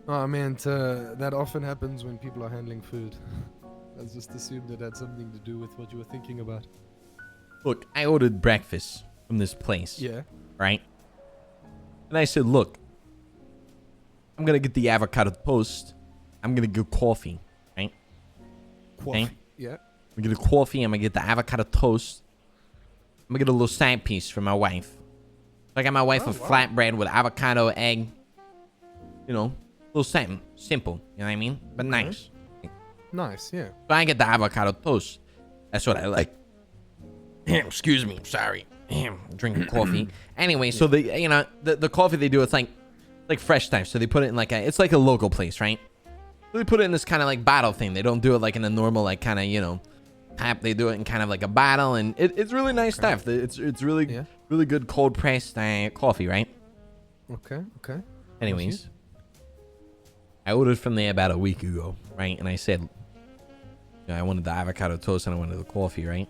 Oh man, that often happens when people are handling food. I just assumed it had something to do with what you were thinking about. Look, I ordered breakfast from this place, Yeah. right? And I said, look, I'm going to get the avocado toast. I'm going to get coffee, right? Coffee. Okay? Yeah. I'm going to get coffee. I'm going to get the avocado toast. I'm going to get a little side piece for my wife. So I got my wife a flatbread with avocado, egg. You know, a little something. Simple. You know what I mean? But nice. Nice, yeah. So I get the avocado toast. That's what I like. Excuse me. Sorry. Drinking coffee. Anyway, so the coffee they do, it's like fresh time. So they put it in it's like a local place, right? So they put it in this kind of like bottle thing. They don't do it like in a normal like kind of, tap. They do it in kind of like a bottle, and it's really nice stuff. It's really really good cold pressed coffee, right? Okay. Anyways, I ordered from there about a week ago, right? And I said, I wanted the avocado toast and I wanted the coffee, right?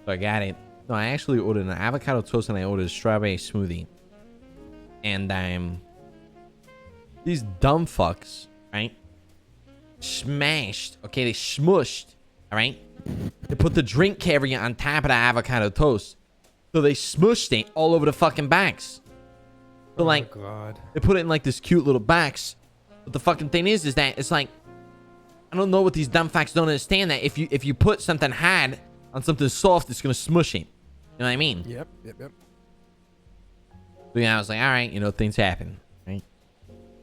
So I got it. No, I actually ordered an avocado toast and I ordered a strawberry smoothie. And these dumb fucks, right? Smashed. Okay, they smushed. All right. They put the drink carrier on top of the avocado toast. So they smushed it all over the fucking box. So God. they put it in like this cute little box. But the fucking thing is that it's like, I don't know what these dumb fucks don't understand, that if you put something hard on something soft, it's gonna smush it. You know what I mean? Yep. So I was like, all right, things happen, right?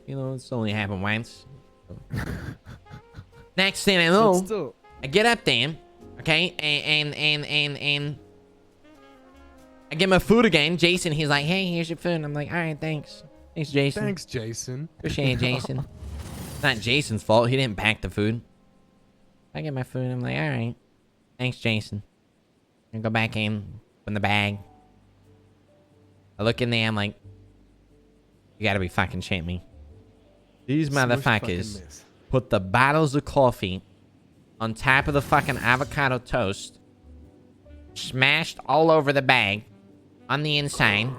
It's only happened once. So. Next thing I know, I get up there, okay, and I get my food again. Jason, he's like, hey, here's your food. And I'm like, all right, thanks. Thanks, Jason. Thanks, Jason. Appreciate it, Jason. It's not Jason's fault. He didn't pack the food. I get my food. I'm like, all right. Thanks, Jason. And go back in the bag. I look in there. I'm like, you gotta be fucking shitting me. These motherfuckers put the bottles of coffee on top of the fucking avocado toast, smashed all over the bag on the inside.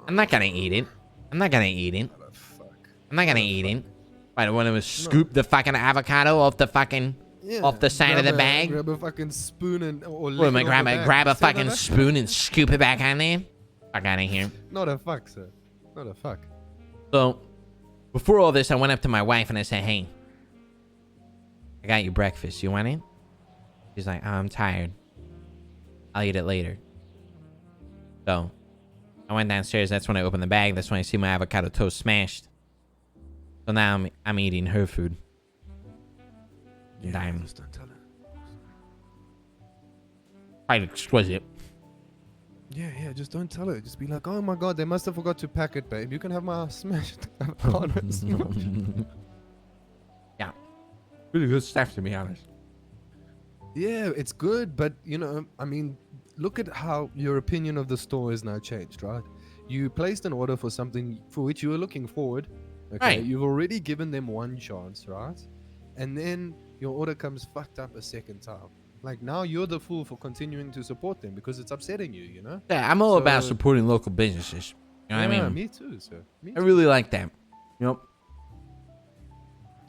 I'm not gonna eat it. I'm not gonna eat it. Right, when it was scoop the fucking avocado off the fucking off the side of the bag. Grab a fucking spoon and What am I grab a fucking spoon and scoop it back on there? Fuck out of here. Not a fuck, sir. Not a fuck. So, before all this, I went up to my wife and I said, hey, I got you breakfast. You want it? She's like, oh, I'm tired. I'll eat it later. So, I went downstairs. That's when I opened the bag. That's when I see my avocado toast smashed. So now I'm eating her food. And I'm quite exquisite. Yeah, just don't tell her. Just be like, oh my god, they must have forgot to pack it, babe. You can have my smashed avocado smashed. Yeah. Really good stuff, to be honest. Yeah, it's good, but I mean, look at how your opinion of the store is now changed, right? You placed an order for something for which you were looking forward. Okay, right. You've already given them one chance, right? And then your order comes fucked up a second time. Like, now you're the fool for continuing to support them because it's upsetting you, Yeah, I'm all about supporting local businesses. You know what I mean? Me too, sir. I really like that. And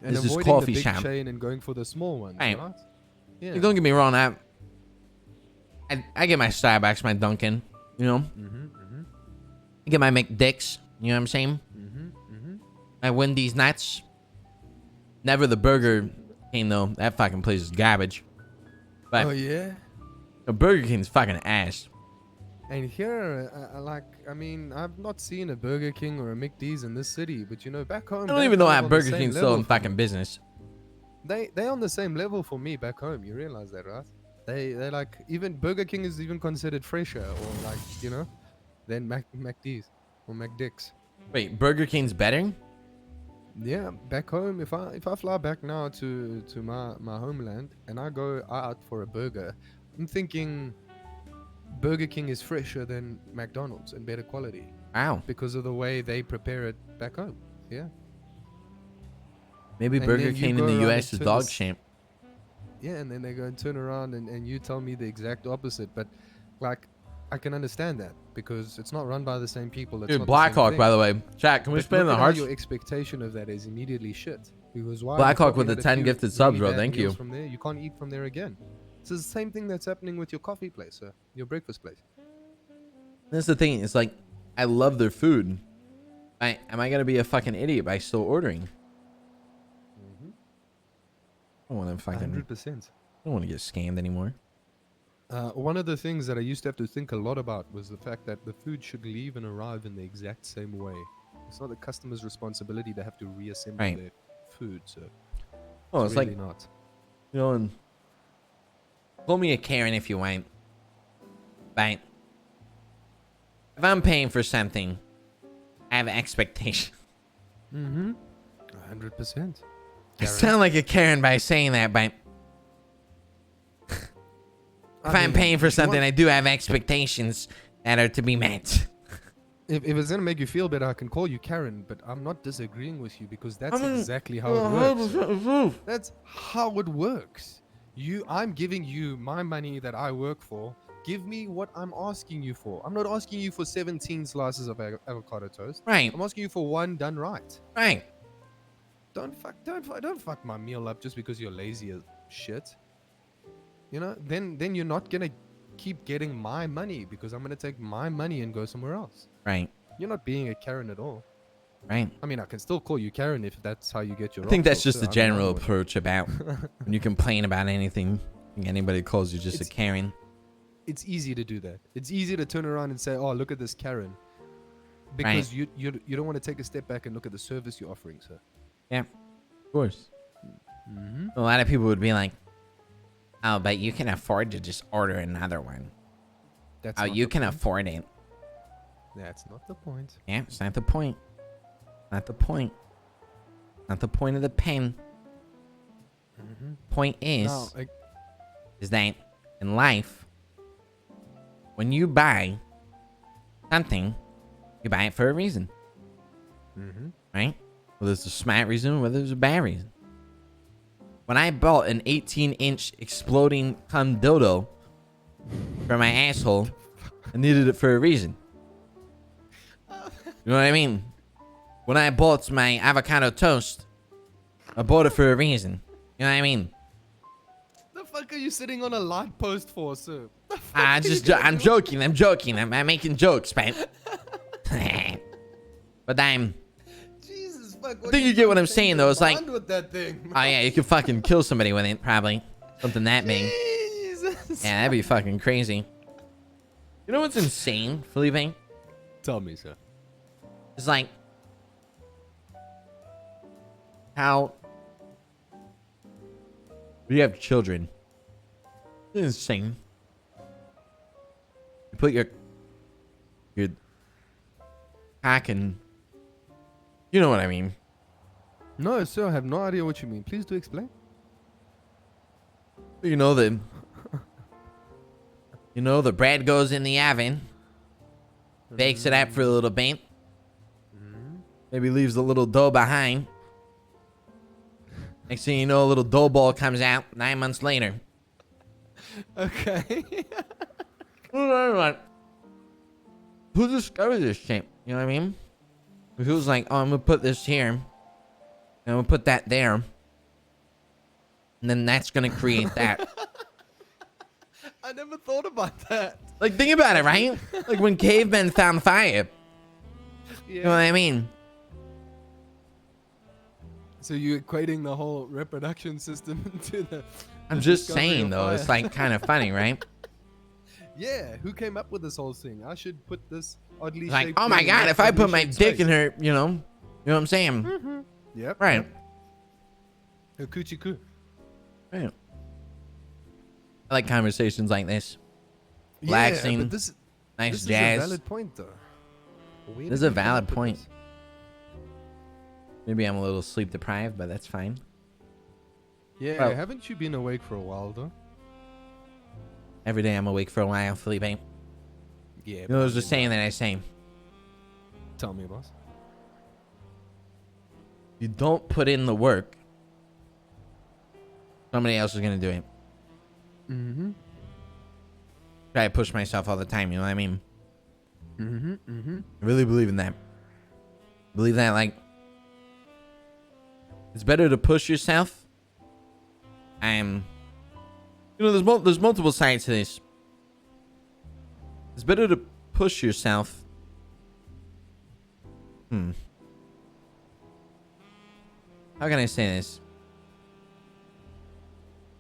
this is avoiding coffee the big shop. chain and going for the small ones, Right. right? Yeah. Don't get me wrong. I get my Starbucks, my Dunkin', I get my McDicks, you know what I'm saying? My Wendy's nuts. Never the Burger King, though. That fucking place is garbage. But Oh, yeah? the Burger King's fucking ass. And here, I mean, I've not seen a Burger King or a McD's in this city, but back home, I don't even know how on the Burger same King's still level in for me. fucking business. They on the same level for me back home. You realize that, right? They like, even Burger King is even considered fresher or than McD's or McDicks. Wait, Burger King's better? Yeah, back home, if I fly back now to my homeland and I go out for a burger, I'm thinking Burger King is fresher than McDonald's and better quality. Wow. Because of the way they prepare it back home. Yeah. Maybe And Burger then you King in go the around US is and turn dog this- shit. Yeah, and then they go and turn around and you tell me the exact opposite. But I can understand that because it's not run by the same people. It's Dude, not the same Blackhawk, thing. by the way. Chat, can we But spin look the at how hearts? your expectation of that is immediately shit. Because why? Blackhawk You've with the probably had 10 a few gifted subs, really bro. bad Thank meals you. From there, you can't eat from there again. It's the same thing that's happening with your coffee place, sir. Your breakfast place. That's the thing. It's like, I love their food. Am I gonna be a fucking idiot by still ordering? I don't want to fucking. 100%. I don't want to get scammed anymore. One of the things that I used to have to think a lot about was the fact that the food should leave and arrive in the exact same way. It's not the customer's responsibility to have to reassemble Right. their food, so Oh, it's really like, not. you know, and call me a Karen if you want. But if I'm paying for something, I have expectation. 100%. I sound like a Karen by saying that, but if I'm paying for something, I do have expectations that are to be met. If it's gonna make you feel better, I can call you Karen, but I'm not disagreeing with you because that's exactly how it works. That's how it works. I'm giving you my money that I work for. Give me what I'm asking you for. I'm not asking you for 17 slices of avocado toast. Right. I'm asking you for one done right. Right. Don't fuck my meal up just because you're lazy as shit. You know, then you're not gonna keep getting my money because I'm gonna take my money and go somewhere else. Right. You're not being a Karen at all. Right. I mean, I can still call you Karen if that's how you get your. I think that's rocks just off, the so I mean, general I'm not- approach about when you complain about anything. I think anybody calls you just a Karen. It's easy to do that. It's easy to turn around and say, "Oh, look at this Karen," because you don't want to take a step back and look at the service you're offering, sir. Yeah, of course. A lot of people would be like, "Oh, but you can afford to just order another one. That's Oh, not you the can point. afford it." That's not the point. Yeah, it's not the point. Not the point. Not the point of the pen. Point is, Now, is that in life, when you buy something, you buy it for a reason, right? Whether it's a smart reason, whether it's a bad reason. When I bought an 18-inch exploding cum dildo for my asshole, I needed it for a reason. You know what I mean? When I bought my avocado toast, I bought it for a reason. You know what I mean? the fuck are you sitting on a light post for, sir? I'm joking. I'm joking. I'm making jokes, man. But Jesus fuck. I think you get what I'm saying, though. It's like, with that thing. oh yeah, you could fucking kill somebody with it, probably. Something that big. Jesus. Yeah, that'd be fucking crazy. You know what's insane, Felipe? Tell me, sir. It's like how we have children. It's insane. You put your cock in. You know what I mean. No, sir. I have no idea what you mean. Please do explain. You know the bread goes in the oven, bakes it up for a little bit, maybe leaves a little dough behind. Next thing you know, a little dough ball comes out 9 months later. Okay. Who discovered this shit? You know what I mean? Who was like, oh, I'm gonna put this here, and I'm gonna put that there, and then that's gonna create that. I never thought about that. Like, think about it, right? Like when cavemen found fire. You know what I mean? So you're equating the whole reproduction system to the. I'm the just discovery saying, of though, fire. it's like kind of funny, right? Yeah, who came up with this whole thing? I should put this oddly It's like, shaped oh my thing in god, that if I oddly put my shaped dick space. in her, you know what I'm saying? Yep. Right. A coochie coo. Right. I like conversations like this. Yeah, Relaxing, but this nice is a jazz. valid point, though. Where This is did a you come valid up with point. this? Maybe I'm a little sleep deprived, but that's fine. Yeah, Well- haven't you been awake for a while, though? Every day I'm awake for a while, Felipe. You Yeah. know, there's a saying that I say. Tell me, boss. You don't put in the work, somebody else is going to do it. Mm-hmm. Try to push myself all the time, you know what I mean? Mm-hmm. Mm-hmm. I really believe in that. Believe that, like, it's better to push yourself. There's multiple sides to this. It's better to push yourself. How can I say this?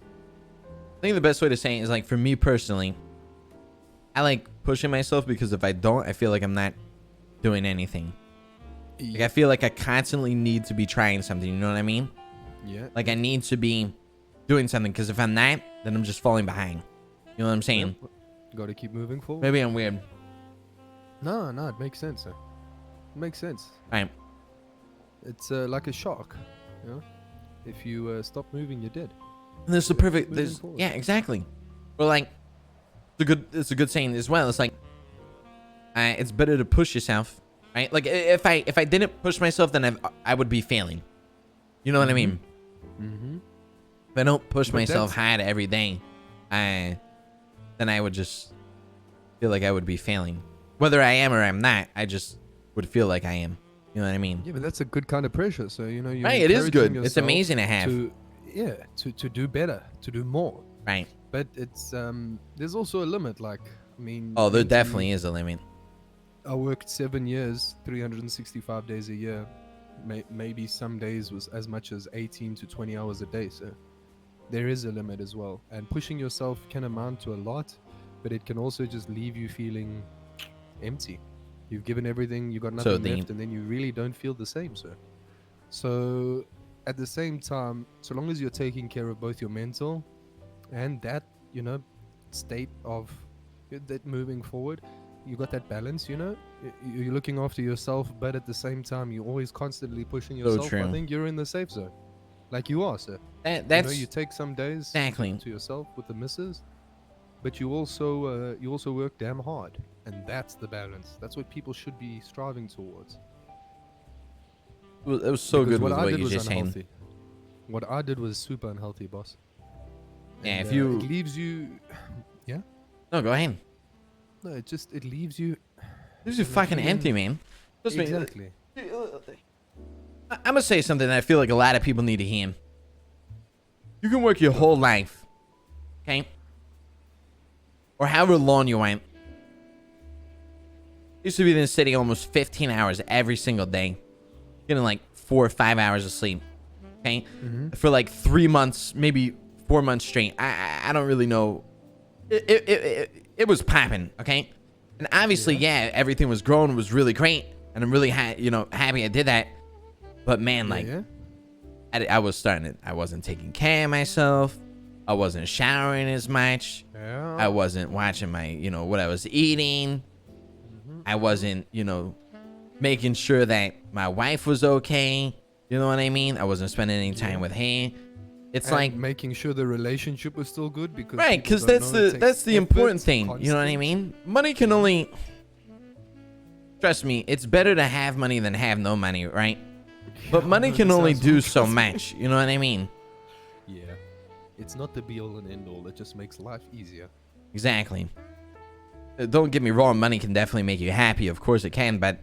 I think the best way to say it is, like, for me personally, I like pushing myself because if I don't, I feel like I'm not doing anything. Like, I feel like I constantly need to be trying something. You know what I mean? Yeah. Like, I need to be doing something, because if I'm not, then I'm just falling behind. You know what I'm saying? Got to keep moving forward. Maybe I'm weird. No, it makes sense, sir. It makes sense. Right. It's like a shark. You know, if you stop moving, you're dead. And there's the Keep perfect. moving There's forward. yeah, exactly. Or like, it's a good saying as well. It's like, it's better to push yourself, right? Like, if I didn't push myself, then I would be failing. You know what I mean? Mm-hmm. If I don't push But myself that's- hard every day, then I would just feel like I would be failing. Whether I am or I'm not, I just would feel like I am. You know what I mean? Yeah, but that's a good kind of pressure. So you're Right, it is encouraging good. It's yourself amazing to have. to do better, to do more. Right. But it's there's also a limit. Like, I mean, Oh, there mentally, definitely is a limit. I worked 7 years, 365 days a year. Maybe some days was as much as 18 to 20 hours a day. So there is a limit as well. And pushing yourself can amount to a lot, but it can also just leave you feeling empty. You've given everything, you got So nothing deep. left, and then you really don't feel the same, sir. So at the same time, so long as you're taking care of both your mental and that, state of that moving forward, you got that balance, you're looking after yourself, but at the same time, you're always constantly pushing yourself. true. I think you're in the safe zone, like you are, sir. That's You take some days exactly. to yourself with the misses, but you also work damn hard, and that's the balance. That's what people should be striving towards. It was so Because good with I what did you was just saying. unhealthy. What I did was super unhealthy, boss. Yeah, And, if you it leaves you, no, go ahead. no, it leaves you This is fucking feeling- empty, man. Trust me. exactly. I'm gonna say something that I feel like a lot of people need to hear. You can work your whole life, okay, or however long you want. Used to be in the city almost 15 hours every single day, getting like 4 or 5 hours of sleep. Okay, for like 3 months, maybe 4 months straight. I don't really know. It was popping. Okay, and obviously, yeah, everything was growing, was really great, and I'm really happy I did that. But man, like, Yeah. I wasn't taking care of myself. I wasn't showering as much. Yeah. I wasn't watching my, what I was eating. I wasn't, making sure that my wife was okay. You know what I mean? I wasn't spending any time with her. It's And like, making sure the relationship was still good, because right, people because don't know it that's takes the important effort, thing. You know what I constant. mean? Money can only, trust me, it's better to have money than have no money, right? But money no, can this only sounds do wrong, so trust me. much. You know what I mean? Yeah. It's not the be all and end all. It just makes life easier. Exactly. Don't get me wrong, money can definitely make you happy. Of course it can, but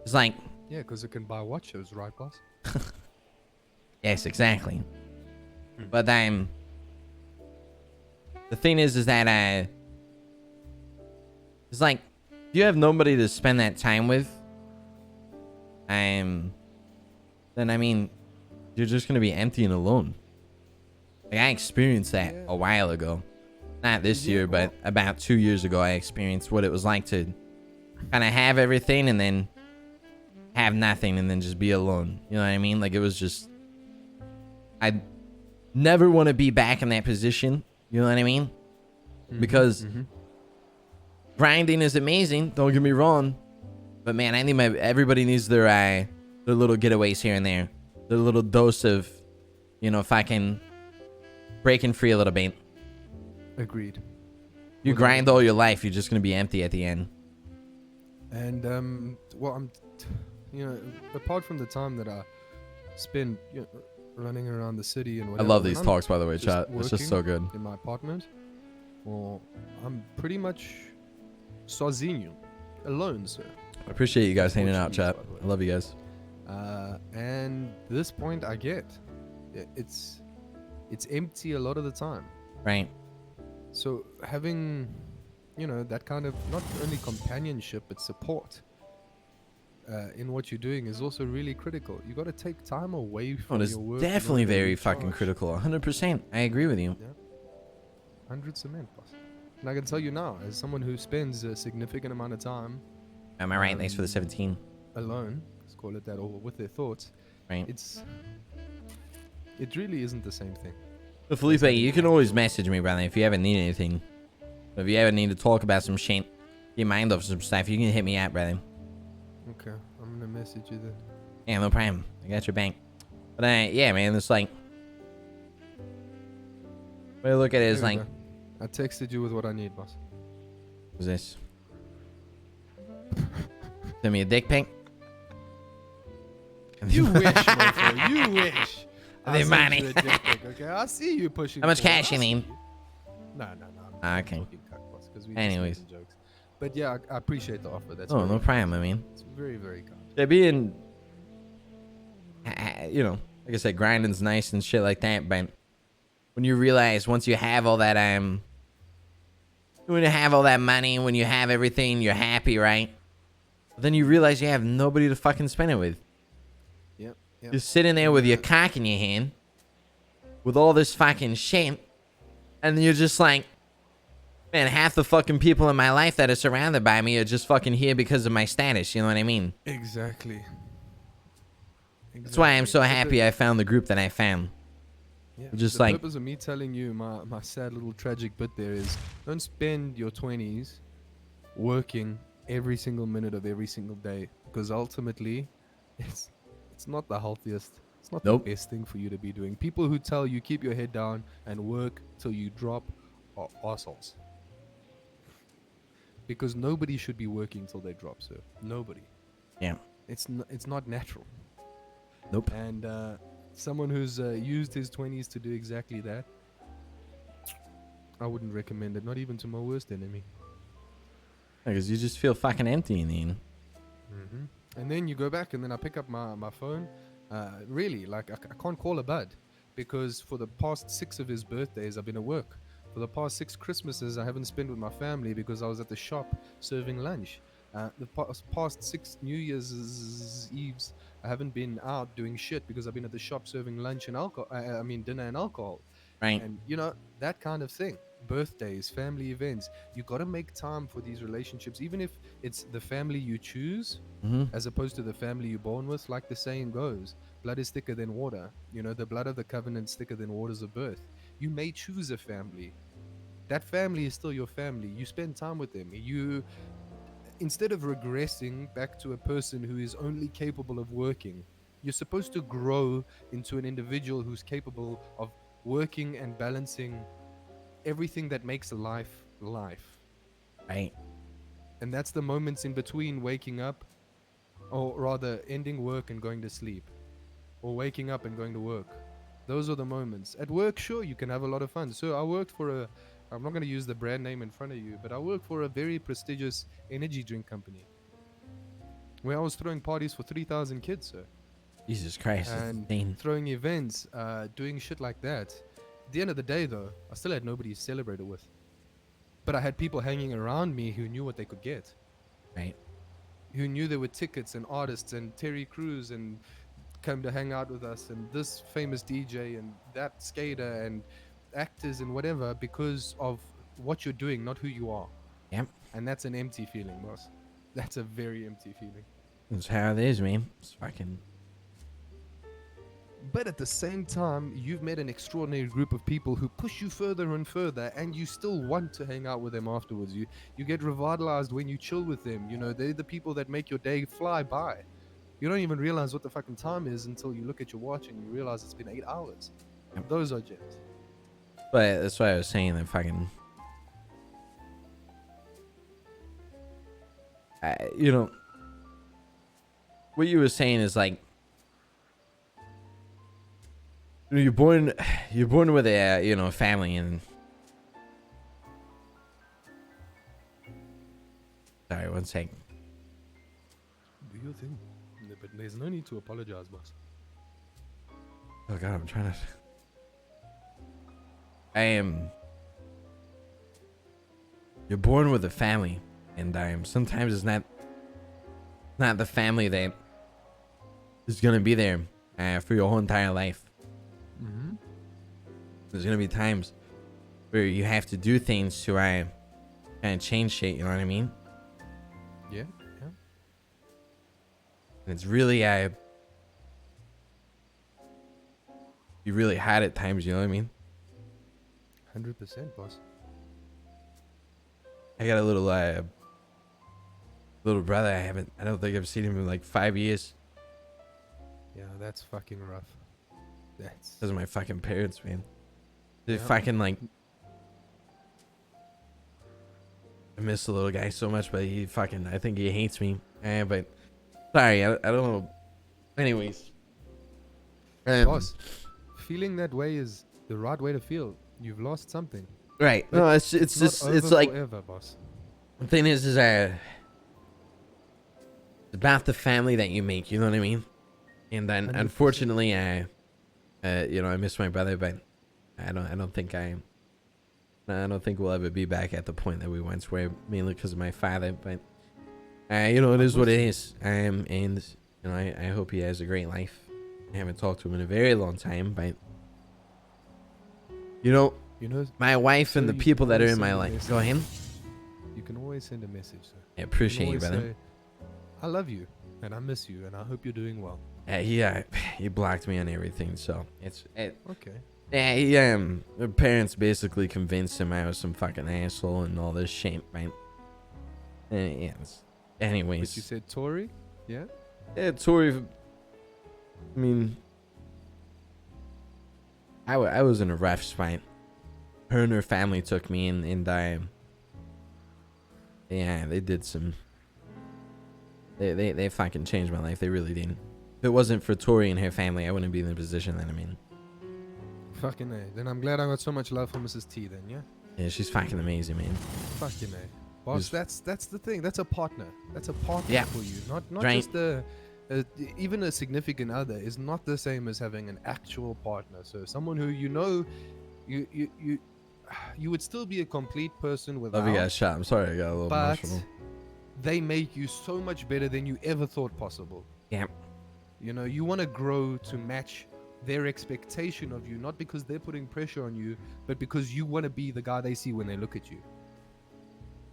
it's like, Yeah, because it can buy watches, right, boss? yes, exactly. But the thing is that it's like, if you have nobody to spend that time with, then I mean, you're just gonna be empty and alone. Like, I experienced that Yeah. a while ago. Not this Yeah, year, but about 2 years ago, I experienced what it was like to kind of have everything and then have nothing and then just be alone. You know what I mean? Like, it was just, I never want to be back in that position. You know what I mean? Because grinding is amazing. Don't get me wrong, but man, I need everybody needs their little getaways here and there, their little dose of, if I can breaking free a little bit. Agreed. You grind all your life, you're just gonna be empty at the end. And apart from the time that I spend running around the city and I whatever, love when these I'm talks, by the way, just chat. It's just so good. in my apartment, well, I'm pretty much sozinho. alone, sir. I appreciate you guys hanging out, Portuguese, chat. by the way. I love you guys. And this point I get, it's empty a lot of the time. Right. So having, that kind of not only companionship but support in what you're doing is also really critical. You got to take time away Oh, from it's your work. definitely very fucking critical. 100%. I agree with you. Yeah, 100%, boss. And I can tell you now, as someone who spends a significant amount of time Am I right? Thanks for the 17. alone, let's call it that, or with their thoughts, Right. it really isn't the same thing. But Felipe, you can always message me, brother, if you ever need anything. If you ever need to talk about some shit, your mind off some stuff, you can hit me up, brother. Okay, I'm gonna message you then. Yeah, no problem. I got your bank. But yeah, man, it's like, way to look at it is There we like, go. I texted you with what I need, boss. what's this? Send me a dick pic. You wish, mofo. You wish. The I'll send money. you a dick pic, okay, I see you pushing. How much forward. cash you I see need? you. No. Okay. Talking cuck, boss, 'cause we Anyways. just making jokes. But yeah, I appreciate the offer. That's Oh, very no kind. problem, I mean. It's very, very kind. Yeah, being, like I said, grinding's nice and shit like that, but when you realize once you have all that, when you have all that money, when you have everything, you're happy, right? But then you realize you have nobody to fucking spend it with. Yep. You're sitting there with your cock in your hand, with all this fucking shit, and you're just like, man, half the fucking people in my life that are surrounded by me are just fucking here because of my status, you know what I mean? Exactly. That's why I'm so happy I found the group that I found. Yeah, Just the like- purpose of me telling you my sad little tragic bit there is don't spend your 20s working every single minute of every single day, because ultimately it's not the healthiest, it's not Nope. the best thing for you to be doing. People who tell you keep your head down and work till you drop are assholes, because nobody should be working till they drop, sir. Nobody. Yeah. It's not natural. Nope. And someone who's used his 20s to do exactly that, I wouldn't recommend it, not even to my worst enemy. Because you just feel fucking empty in the end. And then you go back, and then I pick up my phone. Really, like, I can't call a bud, because for the past 6 of his birthdays, I've been at work. For the past 6 Christmases, I haven't spent with my family because I was at the shop serving lunch. The past 6 New Year's Eves, I haven't been out doing shit because I've been at the shop serving lunch and alcohol. Dinner and alcohol. Right. And that kind of thing. Birthdays, family events. You got to make time for these relationships, even if it's the family you choose as opposed to the family you're born with. Like the saying goes, blood is thicker than water. The blood of the covenant is thicker than waters of birth. You may choose a family. That family is still your family. You spend time with them. Instead of regressing back to a person who is only capable of working, you're supposed to grow into an individual who's capable of working and balancing everything that makes life. Right. And that's the moments in between waking up, or rather ending work and going to sleep, or waking up and going to work. Those are the moments. At work, sure, you can have a lot of fun. So I worked for I'm not going to use the brand name in front of you, but I worked for a very prestigious energy drink company where I was throwing parties for 3,000 kids, sir. Jesus Christ. That's And insane. throwing events, doing shit like that. At the end of the day, though, I still had nobody to celebrate it with. But I had people hanging around me who knew what they could get. Right. Who knew there were tickets and artists and Terry Crews and come to hang out with us, and this famous DJ and that skater and actors and whatever, because of what you're doing, not who you are. Yep. And that's an empty feeling, boss. That's a very empty feeling. That's how it is, man. It's fucking... But at the same time, you've met an extraordinary group of people who push you further and further, and you still want to hang out with them afterwards. You get revitalized when you chill with them. They're the people that make your day fly by. You don't even realize what the fucking time is until you look at your watch and you realize it's been 8 hours. Yep. Those are gems. But that's why I was saying that fucking... what you were saying is like... You're born with a, family, and... Sorry, one second. your thing. But there's no need to apologize, boss. Oh God, I'm trying to. I am. You're born with a family, and sometimes it's not the family that is gonna be there for your whole entire life. Mm-hmm. There's gonna be times where you have to do things to kind of change shit. You know what I mean? Yeah. And it's really you really hard at times. You know what I mean? 100%, boss. I got a little brother. I don't think I've seen him in like 5 years Yeah, that's fucking rough. That's because of my fucking parents, man. They Yeah. fucking like. I miss the little guy so much, but I think he hates me. But sorry, I don't know. Anyways, boss. Feeling that way is the right way to feel. You've lost something. right? But No, it's not just over it's like forever, boss. the thing is it's about the family that you make. You know what I mean? And then 100%. unfortunately, I miss my brother, but I don't think we'll ever be back at the point that we once were, mainly because of my father. But it is what it is. And I hope he has a great life. I haven't talked to him in a very long time, but my wife and the people that are in my life. Go ahead. You can always send a message, sir. I appreciate you, always brother. say, I love you, and I miss you, and I hope you're doing well. He blocked me on everything, so Okay. Yeah, my parents basically convinced him I was some fucking asshole and all this shit, right? Yeah. Anyways. But you said Tory? Yeah? Yeah, Tori. I mean, I was in a rough spot. Her and her family took me in, and yeah, they did some. They fucking changed my life. They really did. If it wasn't for Tori and her family, I wouldn't be in the position that I'm in. Fucking A. Then I'm glad I got so much love for Mrs. T then, yeah? Yeah, she's fucking amazing, man. Fucking A. Boss, that's the thing. That's a partner. That's a partner Yeah. for you. Not Right. just even a significant other is not the same as having an actual partner. So someone who you would still be a complete person without. Love you guys, shot. I'm sorry, I got a little But emotional. they make you so much better than you ever thought possible. Yeah. You want to grow to match their expectation of you, not because they're putting pressure on you, but because you want to be the guy they see when they look at you.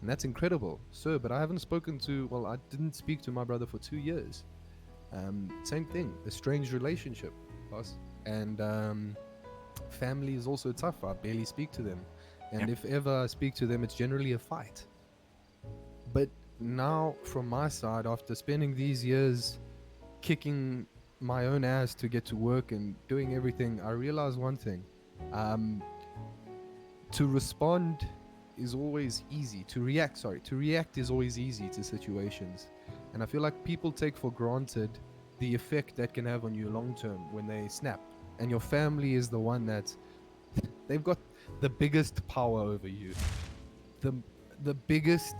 And that's incredible, sir. But I haven't I didn't speak to my brother for 2 years. Same thing, a strange relationship, boss. And family is also tough. I barely speak to them. And if ever I speak to them, it's generally a fight. But now, from my side, after spending these years kicking my own ass to get to work and doing everything, I realize one thing. To respond is always easy. To react is always easy to situations. And I feel like people take for granted the effect that can have on you long term when they snap. And your family is the one that they've got the biggest power over you. The biggest,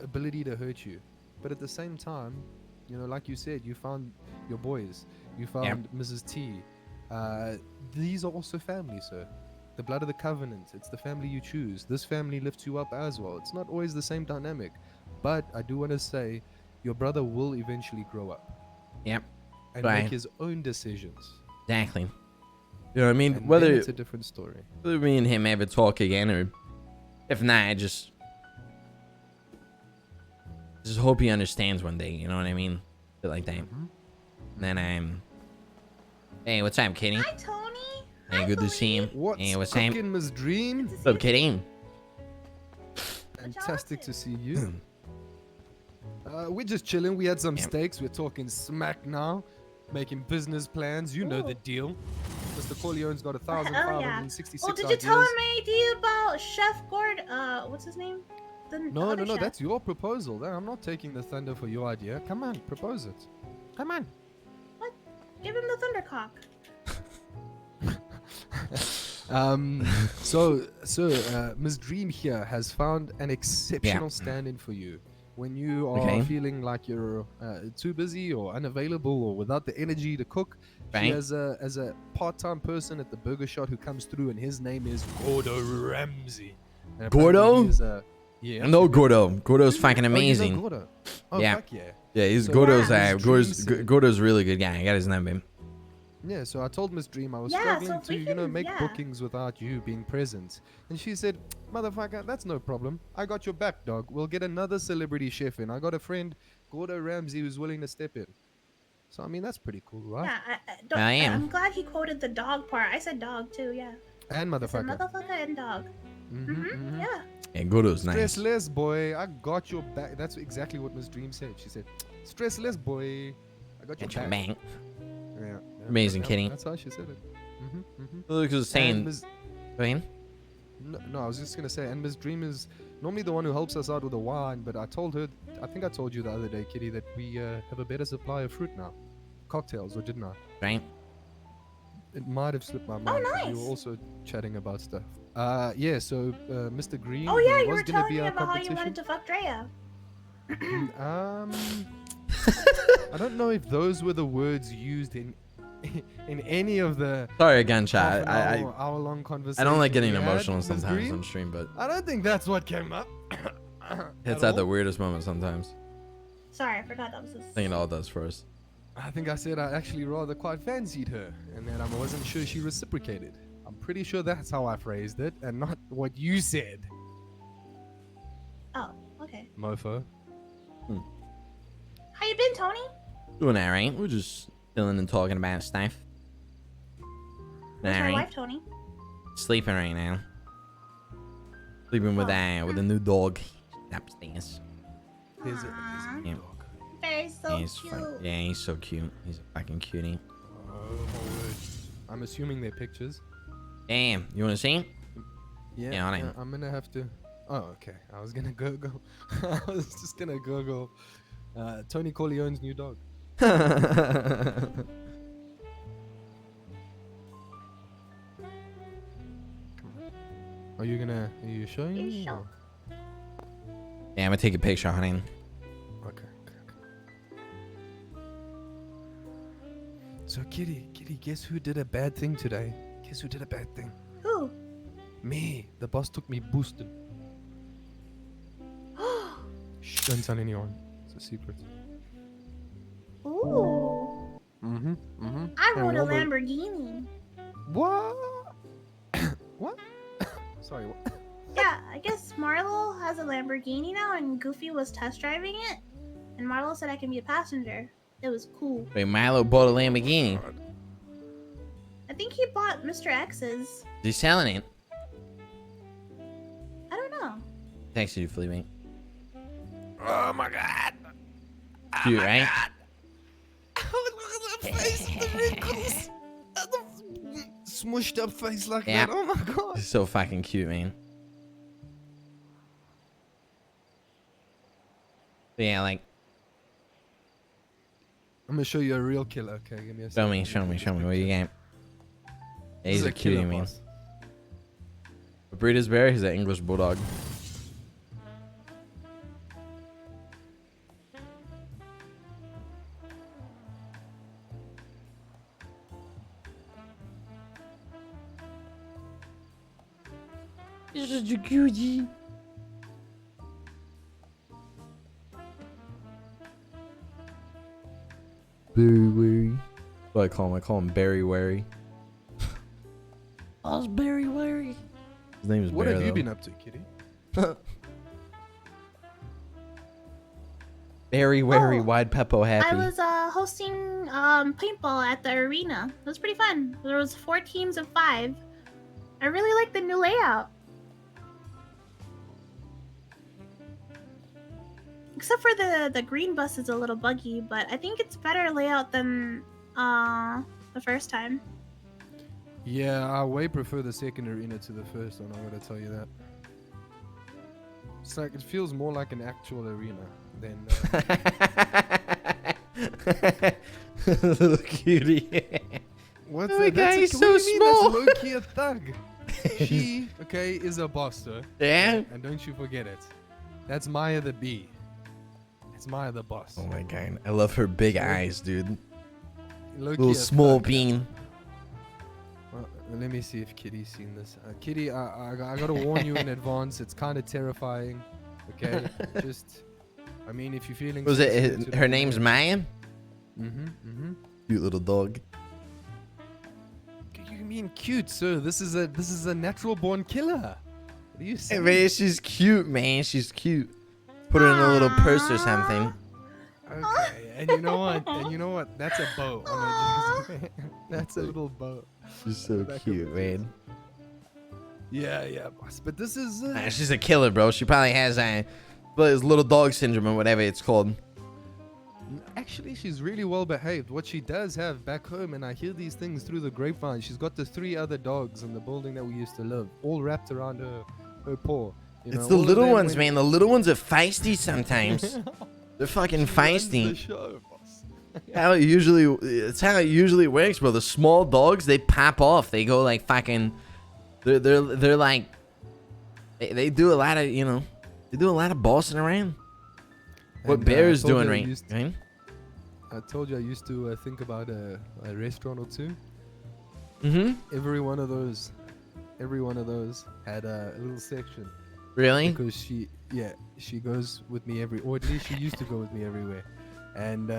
ability to hurt you. But at the same time, like you said, you found your boys, you found Mrs. T. These are also family, sir. The blood of the covenant. It's the family you choose. This family lifts you up as well. It's not always the same dynamic. But I do want to say, your brother will eventually grow up. Yep. And Right. make his own decisions. Exactly. You know what I mean? And Whether then it's a different story. me and him ever talk again, or if not, I just hope he understands one day. You know what I mean? Shit like that. Mhm. And then hey, what's up, Kitty? Hi, Tony. Hey, Hi, good to Louie. see you. What's Hey, what's up? cooking, Miss Dream? Good to What's up, see you. Kitty? Fantastic up to to? see you. We're just chilling. We had some Yeah. steaks. We're talking smack now. Making business plans. You know the Ooh. deal. Mr. Corleone's got Hell yeah. 1,566 Oh, did you ideas. tell him my idea about Chef Gord? What's his name? The No, other no, chef. that's your proposal. I'm not taking the thunder for your idea. Come on, propose it. Come on. Give him the Thundercock. So Ms. Dream here has found an exceptional stand-in for you. when you are Okay. feeling like you're too busy or unavailable or without the energy to cook. She Right. has a part-time person at the burger shot who comes through, and his name is Gordo Ramsay. And apparently Gordo? he is yeah. I know you know- Gordo. Gordo's fucking Oh, you know amazing. Gordo? Oh, Yeah. fuck yeah. Yeah, he's So, Gordo's. Yeah. Miss Dream said- Gordo's a really good guy. I got his number. Yeah, so I told Miss Dream I was Yeah, struggling so if to, we you know, can- make yeah. bookings without you being present. And she said, motherfucker, that's no problem. I got your back, dog. We'll get another celebrity chef in. I got a friend, Gordo Ramsay, who's willing to step in. So, I mean, that's pretty cool, right? Yeah, don't, I am. I'm glad he quoted the dog part. I said dog too. Yeah. And I said motherfucker. motherfucker and dog. Yeah. Yeah, Gordo's nice. Stressless, boy. I got your back. That's exactly what Miss Dream said. She said, stressless, boy. I got your Get your back. bank. Yeah, Amazing, kitty. That's how she said it. Look who's And saying. Ms. Wayne? No, I was just gonna say, and Miss Dream is normally the one who helps us out with the wine, but I told her, I think I told you the other day, Kitty, that we have a better supply of fruit now, cocktails, or didn't I? Right? It might have slipped my mind. 'Cause You nice. were also chatting about stuff. Yeah. So Mr. Green. Oh yeah, who you was were gonna telling be me our about how you competition- wanted to fuck Drea. I don't know if those were the words used in any of the Sorry again, half chat. an hour-long I conversation. don't like getting we had, emotional Ms. sometimes Green. on stream, but I don't think that's what came up. it's At at the all. weirdest moment sometimes. Sorry, I forgot that was this. I think it all does for us. I think I said I actually rather quite fancied her, and that I wasn't sure she reciprocated. I'm pretty sure that's how I phrased it, and not what you said, Oh, okay. mofo. How you been, Tony? Doing alright. We're just chilling and talking about stuff. Where's my Alright. wife, Tony? Sleeping right now. Sleeping with a new dog upstairs. There's a Aw, Yeah. very so He's cute. yeah, he's so cute. He's a fucking cutie. oh my word. I'm assuming they're pictures. Damn, you wanna see? Yeah, Yeah, I know. I'm gonna have to. Oh, okay. I was gonna Google. I was just gonna Google Tony Corleone's new dog. Are you showing You me? show. or- Yeah, I'm gonna take a picture, honey. Okay. So Kitty, guess who did a bad thing today? Guess who did a bad thing? Who? Me. The boss took me boosted. Shh, don't tell anyone. It's a secret. Ooh. Mm-hmm. I Yeah, rode we a almost- Lamborghini. What? What? Sorry. What? Yeah, I guess Marlo has a Lamborghini now, and Goofy was test driving it. And Marlo said I can be a passenger. It was cool. Wait, Milo bought a Lamborghini. I think he bought Mr. X's. He's selling it. I don't know. Thanks you, Fleabag. Oh my god. Cute, right? Look at the face, the wrinkles. Smushed up face like Yeah. that. Oh my god. He's so fucking cute, man. But yeah, like, I'm gonna show you a real killer. Okay, give me a show second. me. What you got? Yeah, This he's is a cutie, killer man. boss. What breed is Bear? He's an English bulldog. He's such a cutie. Berry Wary. What do I call him? I call him Berry Wary. Oh, it's Berry Wary. His name is What Bear, have you though. been up to, Kitty? Berry Wary Oh, Wide Peppo Happy. I was hosting paintball at the arena. It was pretty fun. There was 4 teams of 5. I really like the new layout. Except for the green bus is a little buggy, but I think it's better layout than the first time. Yeah, I way prefer the second arena to the first one. I gotta tell you that. It's like it feels more like an actual arena than. Little cutie. What's Oh my that? God, That's he's what so do you mean? small. That's low-key a thug. She, okay, is a boss, sir. Yeah? And don't you forget it. That's Maya the bee. It's my other boss. Oh my god, I love her big eyes, dude. Low-key Little as small fuck. bean. Well, let me see if Kitty's seen this. Kitty, I gotta warn you in advance. It's kind of terrifying. Okay, just, I mean, if you're feeling. Was sensitive it to the her name's image- Maya? Mm-hmm. Cute little dog. You mean cute, sir? This is a natural born killer. What are you Hey, saying? man, she's cute, man. She's cute. Put her in a little purse or something. Okay, and you know what? That's a bow on her. That's a little bow. She's so Back cute, up. man. Yeah, boss. But this is. Nah, she's a killer, bro. She probably has little dog syndrome or whatever it's called. Actually, she's really well behaved. What she does have back home, and I hear these things through the grapevine. She's got the 3 other dogs in the building that we used to live, all wrapped around her paw. You It's know, the all of little them ones, when- man. The little ones are feisty sometimes. They're fucking She runs the feisty. show, boss. It's how it usually works, bro. The small dogs, they pop off. They go like fucking. They're like. They do a lot of They do a lot of bossing around. What And, Bear I is told doing you I right? used- Right? I told you I used to think about a restaurant or two. Mm-hmm. Every one of those had a little section Really? because she goes with me or at least she used to go with me everywhere, and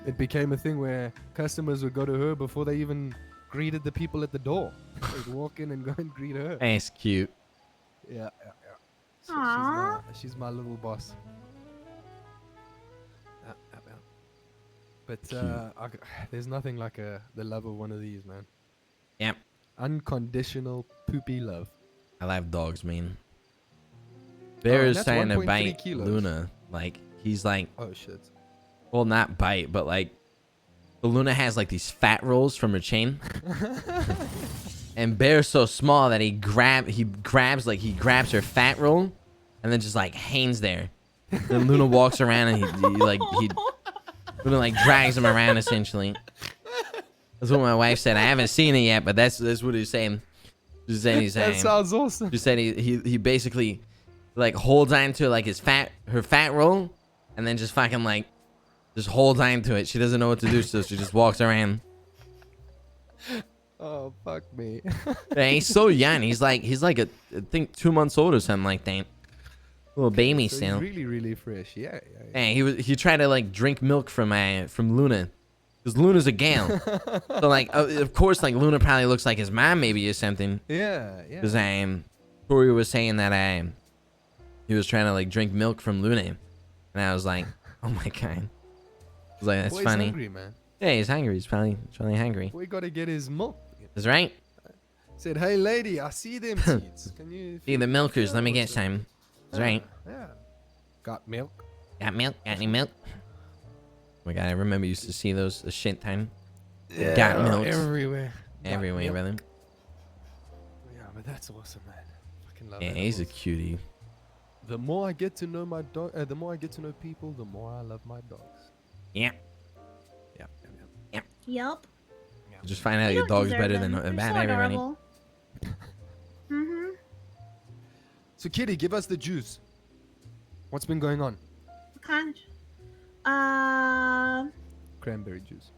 it became a thing where customers would go to her before they even greeted the people at the door. They'd walk in and go and greet her. That's cute. Yeah. So Aw. she's my little boss. Yeah. But Cute. there's nothing like the love of one of these, man. Yep. Unconditional poopy love. I love dogs, man. Bear and is that's starting to 1.3 bite kilos. Luna. Like he's like, Oh shit. well, not bite, but like, the Luna has like these fat rolls from her chain. And Bear's so small that he grabs her fat roll, and then just like hangs there. Then Luna walks around and Luna like drags him around essentially. That's what my wife said. I haven't seen it yet, but that's what he's saying. She's saying That sounds awesome. She said he basically like holds on to like her fat roll, and then just fucking like just holds on to it. She doesn't know what to do, so she just walks around. Oh fuck me. Man, he's so young. He's like I think 2 months old or something like that. Little baby So still. he's really, really fresh. Yeah. And he tried to like drink milk from Luna, because Luna's a gal. So like of course like Luna probably looks like his mom maybe or something. Yeah. Because Tori was saying that he was trying to like drink milk from Luna, and I was like, oh my god. I was like, that's Boy's funny. hungry, man. Yeah, he's hungry. He's probably hungry. Boy gotta get his milk. That's right. Said, hey lady, I see them teats. Can you See the milkers. Let me get some. That's right. Yeah. Got milk. Got milk? Got any milk? Oh my god, I remember you used to see those a shit time. Yeah, Got milk. everywhere. Got Everywhere, milk. brother. Yeah, but that's awesome, man. Fucking love Yeah, it. he's a cutie. The more I get to know my dog, the more I get to know people, the more I love my dogs. Yeah. Yeah. Yup. You just find out You your don't dog's deserve better them. than They're bad so everybody. adorable. Mm-hmm. So, Kitty, give us the juice. What's been going on? Kind. Cranberry juice.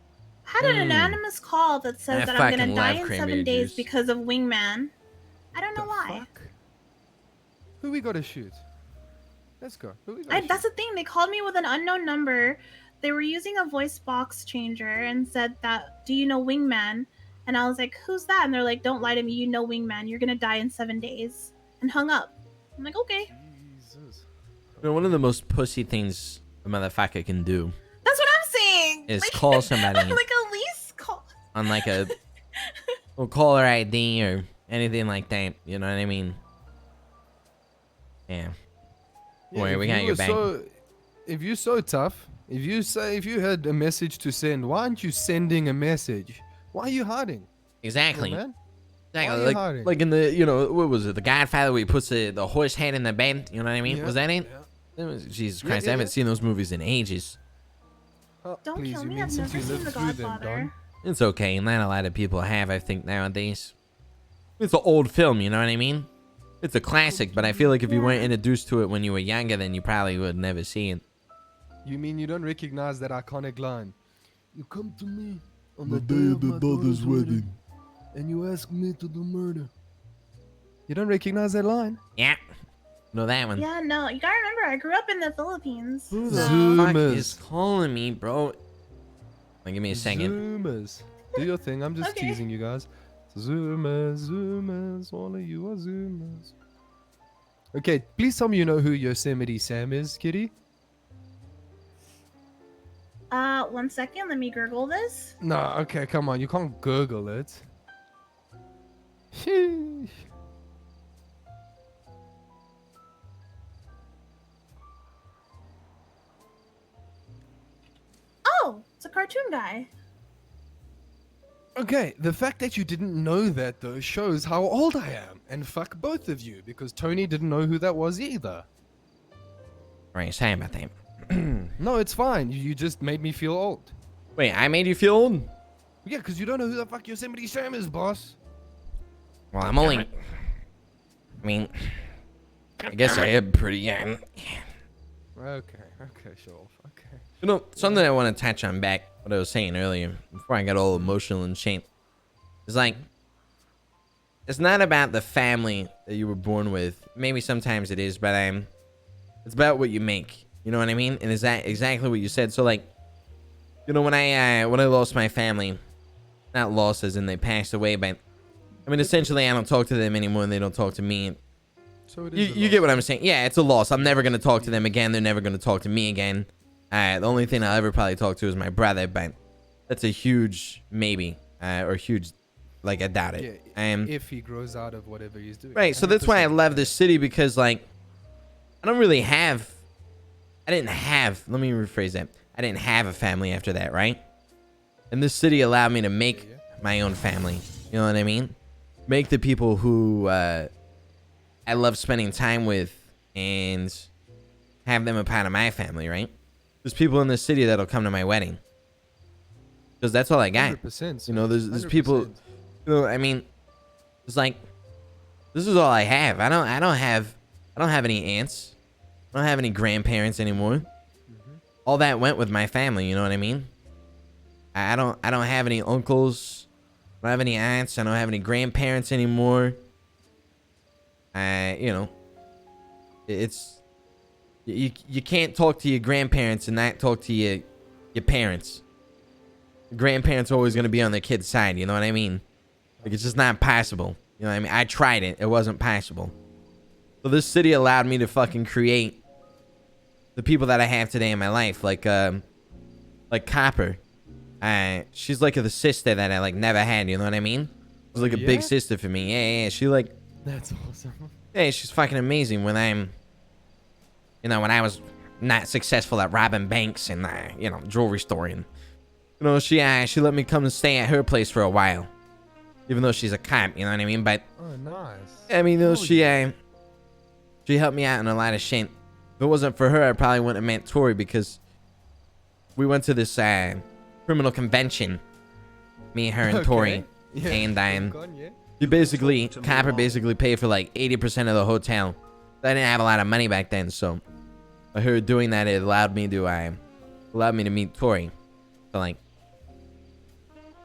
Had an Mm. anonymous call that says I that I'm gonna fucking die love in cranberry 7 days juice. because of Wingman. I don't know The why. fuck? Who we gotta shoot? Let's go. Who we gotta That's shoot? the thing. They called me with an unknown number. They were using a voice box changer and said that, do you know Wingman? And I was like, who's that? And they're like, don't lie to me. You know Wingman. You're gonna die in 7 days. And hung up. I'm like, okay. Jesus. You know, one of the most pussy things a motherfucker can do That's what I'm saying. is like, call somebody like at least call. on like a caller ID or anything like that. You know what I mean? Yeah. Don't worry, if we you got your were back. If you're so tough, if you had a message to send, why aren't you sending a message? Why are you hiding? Exactly. Man? Exactly. Why are you hiding? Like in the, what was it? The Godfather where he puts the horse head in the bed. You know what I mean? Yeah, Was that it? yeah. It was- Jesus Yeah, Christ, yeah, I haven't yeah. seen those movies in ages. Oh, Don't please, kill you me. mean I've since never you seen lived The through them, Godfather. Don? It's okay. Not a lot of people have, I think, nowadays. It's an old film, you know what I mean? It's a classic, but I feel like if you weren't Yeah. introduced to it when you were younger, then you probably would never see it. You mean you don't recognize that iconic line? You come to me on the day of my daughter's wedding, and you ask me to do murder. You don't recognize that line? Yeah. Know that one. Yeah, no, you gotta remember, I grew up in the Philippines. Who So. the fuck Zoomers. is calling me, bro? Give me a second. Zoomers. Do your thing. I'm just Okay. teasing you guys. Zoomers, zoomers. All of you are zoomers. Okay, please tell me you know who Yosemite Sam is, Kitty. 1 second, let me Google this. No, okay, come on. You can't Google it. Sheesh. Oh, it's a cartoon guy. Okay, the fact that you didn't know that though shows how old I am. And fuck both of you, because Tony didn't know who that was either. Right, sorry about that. No, it's fine. You just made me feel old. Wait, I made you feel old? Yeah, because you don't know who the fuck Yosemite Sam is, boss. Well, I'm only... I mean... I guess I am pretty young. Okay, sure. Okay. You know, something I want to touch on back what I was saying earlier, before I got all emotional and shame. It's like... It's not about the family that you were born with. Maybe sometimes it is, but it's about what you make. You know what I mean? And is that exactly what you said? So like, you know, when I lost my family, not lost as in they passed away, but I mean essentially I don't talk to them anymore and they don't talk to me. So it is. You get what I'm saying? Yeah, it's a loss. I'm never gonna talk to them again. They're never gonna talk to me again. The only thing I'll ever probably talk to is my brother, but that's a huge maybe, or huge, like I doubt it. Yeah, if he grows out of whatever he's doing. Right, so that's why I 100%. love this city, because like I didn't have, let me rephrase that. I didn't have a family after that, right? And this city allowed me to make my own family. You know what I mean? Make the people who I love spending time with and have them a part of my family, right? There's people in this city that'll come to my wedding. Because that's all I got. 100%. You know, there's 100%. people, you know, I mean, it's like, this is all I have. I don't have any aunts. I don't have any grandparents anymore. All that went with my family, you know what I mean? I don't have any uncles. I don't have any aunts. I don't have any grandparents anymore. You know, it's you can't talk to your grandparents and not talk to your parents. Grandparents are always gonna be on their kid's side, you know what I mean? Like, it's just not possible. You know what I mean? I tried it. It wasn't possible. So this city allowed me to fucking create the people that I have today in my life, like Copper. She's like the sister that I like never had. You know what I mean? She's like a big sister for me. Yeah. She like, That's awesome. hey, she's fucking amazing. When when I was not successful at robbing banks and jewelry store, and she let me come and stay at her place for a while, even though she's a cop. You know what I mean? But Oh, nice. I mean, she helped me out in a lot of shit. If it wasn't for her, I probably wouldn't have met Tori, because we went to this criminal convention. Me, her, and Tori. Yeah. And Gone, yeah. Copper basically paid for like 80% of the hotel. I didn't have a lot of money back then, so by her doing that, it allowed me to meet Tori. So like,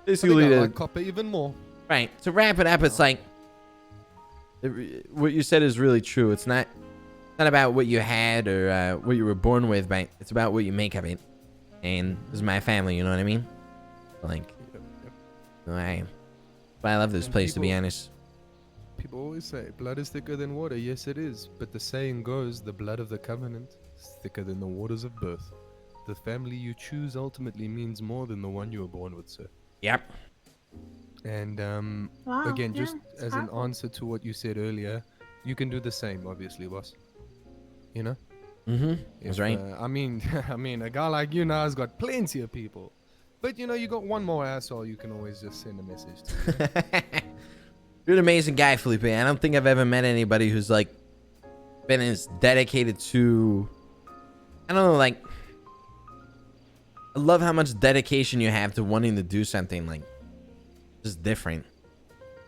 basically, I like Copper even more. right. To wrap it up, it's like what you said is really true. It's not about what you had or what you were born with, but it's about what you make of it. And this is my family, you know what I mean? Like, I love this And place, to be people- honest. People always say blood is thicker than water. Yes, it is. But the saying goes, the blood of the covenant is thicker than the waters of birth. The family you choose ultimately means more than the one you were born with, sir. Yep. And Wow. again, just yeah, it's as an powerful. answer to what you said earlier, you can do the same, obviously, boss. You know? Mm-hmm. That's If, right. I mean, a guy like you now has got plenty of people. But you got one more asshole you can always just send a message to. You're an amazing guy, Felipe. I don't think I've ever met anybody who's like been as dedicated to, I don't know, like, I love how much dedication you have to wanting to do something like just different.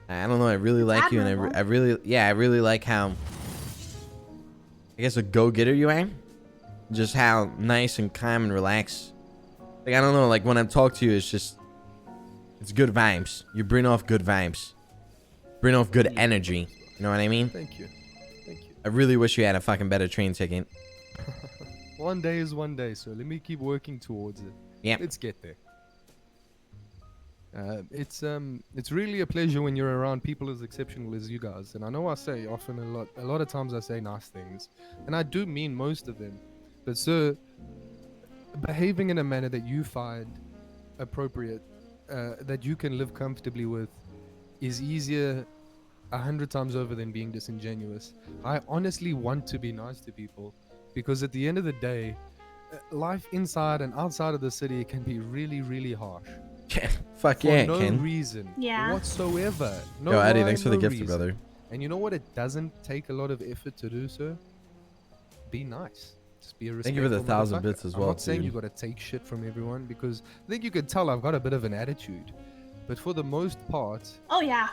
I don't know. I really like you, and admirable. I really like how, I guess, a go-getter you are. Just how nice and calm and relaxed. Like, I don't know. Like, when I talk to you, it's good vibes. You bring off good vibes. Bring off good energy. You know what I mean? Thank you. Thank you. I really wish you had a fucking better train ticket. One day is one day, so let me keep working towards it. Yep. Let's get there. It's really a pleasure when you're around people as exceptional as you guys. And I know I say often a lot of times I say nice things, and I do mean most of them. But sir, behaving in a manner that you find appropriate, that you can live comfortably with, is easier 100 times over than being disingenuous. I honestly want to be nice to people, because at the end of the day, life inside and outside of the city can be really, really harsh. Fuck For yeah, no Ken. reason Yeah. whatsoever. No Yo, Eddie, rhyme, thanks for the no gift, reason. brother. And you know what? It doesn't take a lot of effort to do, sir. Be nice. Just be a Thank you for the respectful 1,000 motherfucker. bits as I'm well, not saying dude. you got to take shit from everyone, because I think you can tell I've got a bit of an attitude. But for the most part, Oh yeah.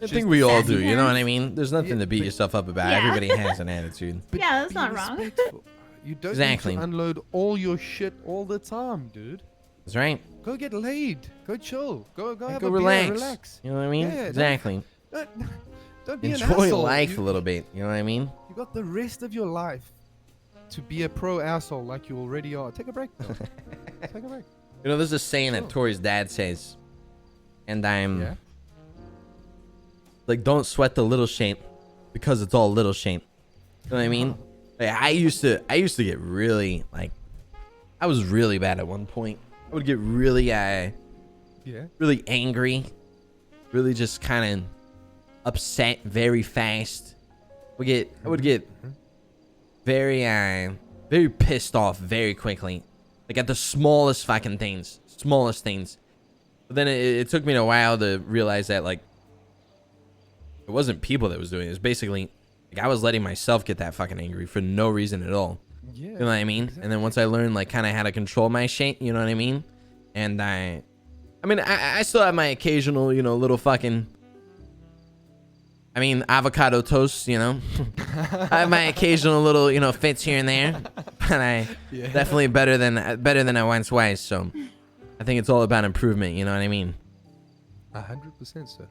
I think we all do. sassy You know what I hands. mean? There's nothing Yeah, to beat but- yourself up about. Yeah. Everybody has an attitude. but Yeah, that's be not wrong. respectful. You don't Exactly. need to unload all your shit all the time, dude. That's right. Go get laid. Go chill. Go have Go a relax. beer. Relax. You know what I mean? Yeah, don't- Exactly. Don't be an Enjoy asshole. life a You- little bit. You know what I mean? You got the rest of your life to be a pro asshole like you already are. Take a break, though. Take a break. You know, there's a saying that Sure. Tori's dad says, and I'm Yeah. like, don't sweat the little shit because it's all little shit. You know what I mean? Like, I used to get really, like, I was really bad at one point. I would get really Yeah. really angry, really just kind of upset very fast. I would get very very pissed off very quickly, like at the smallest fucking things, But then it took me a while to realize that, like, it wasn't people that was doing it. It was basically, like, I was letting myself get that fucking angry for no reason at all. Yeah. You know what I mean? And then once I learned, like, kind of how to control my shit, you know what I mean? And I mean, I still have my occasional, you know, little fucking, I mean, avocado toast, you know? I have my occasional little, you know, fits here and there. But I Yeah. definitely better than I once was. So I think it's all about improvement, you know what I mean? 100%, sir.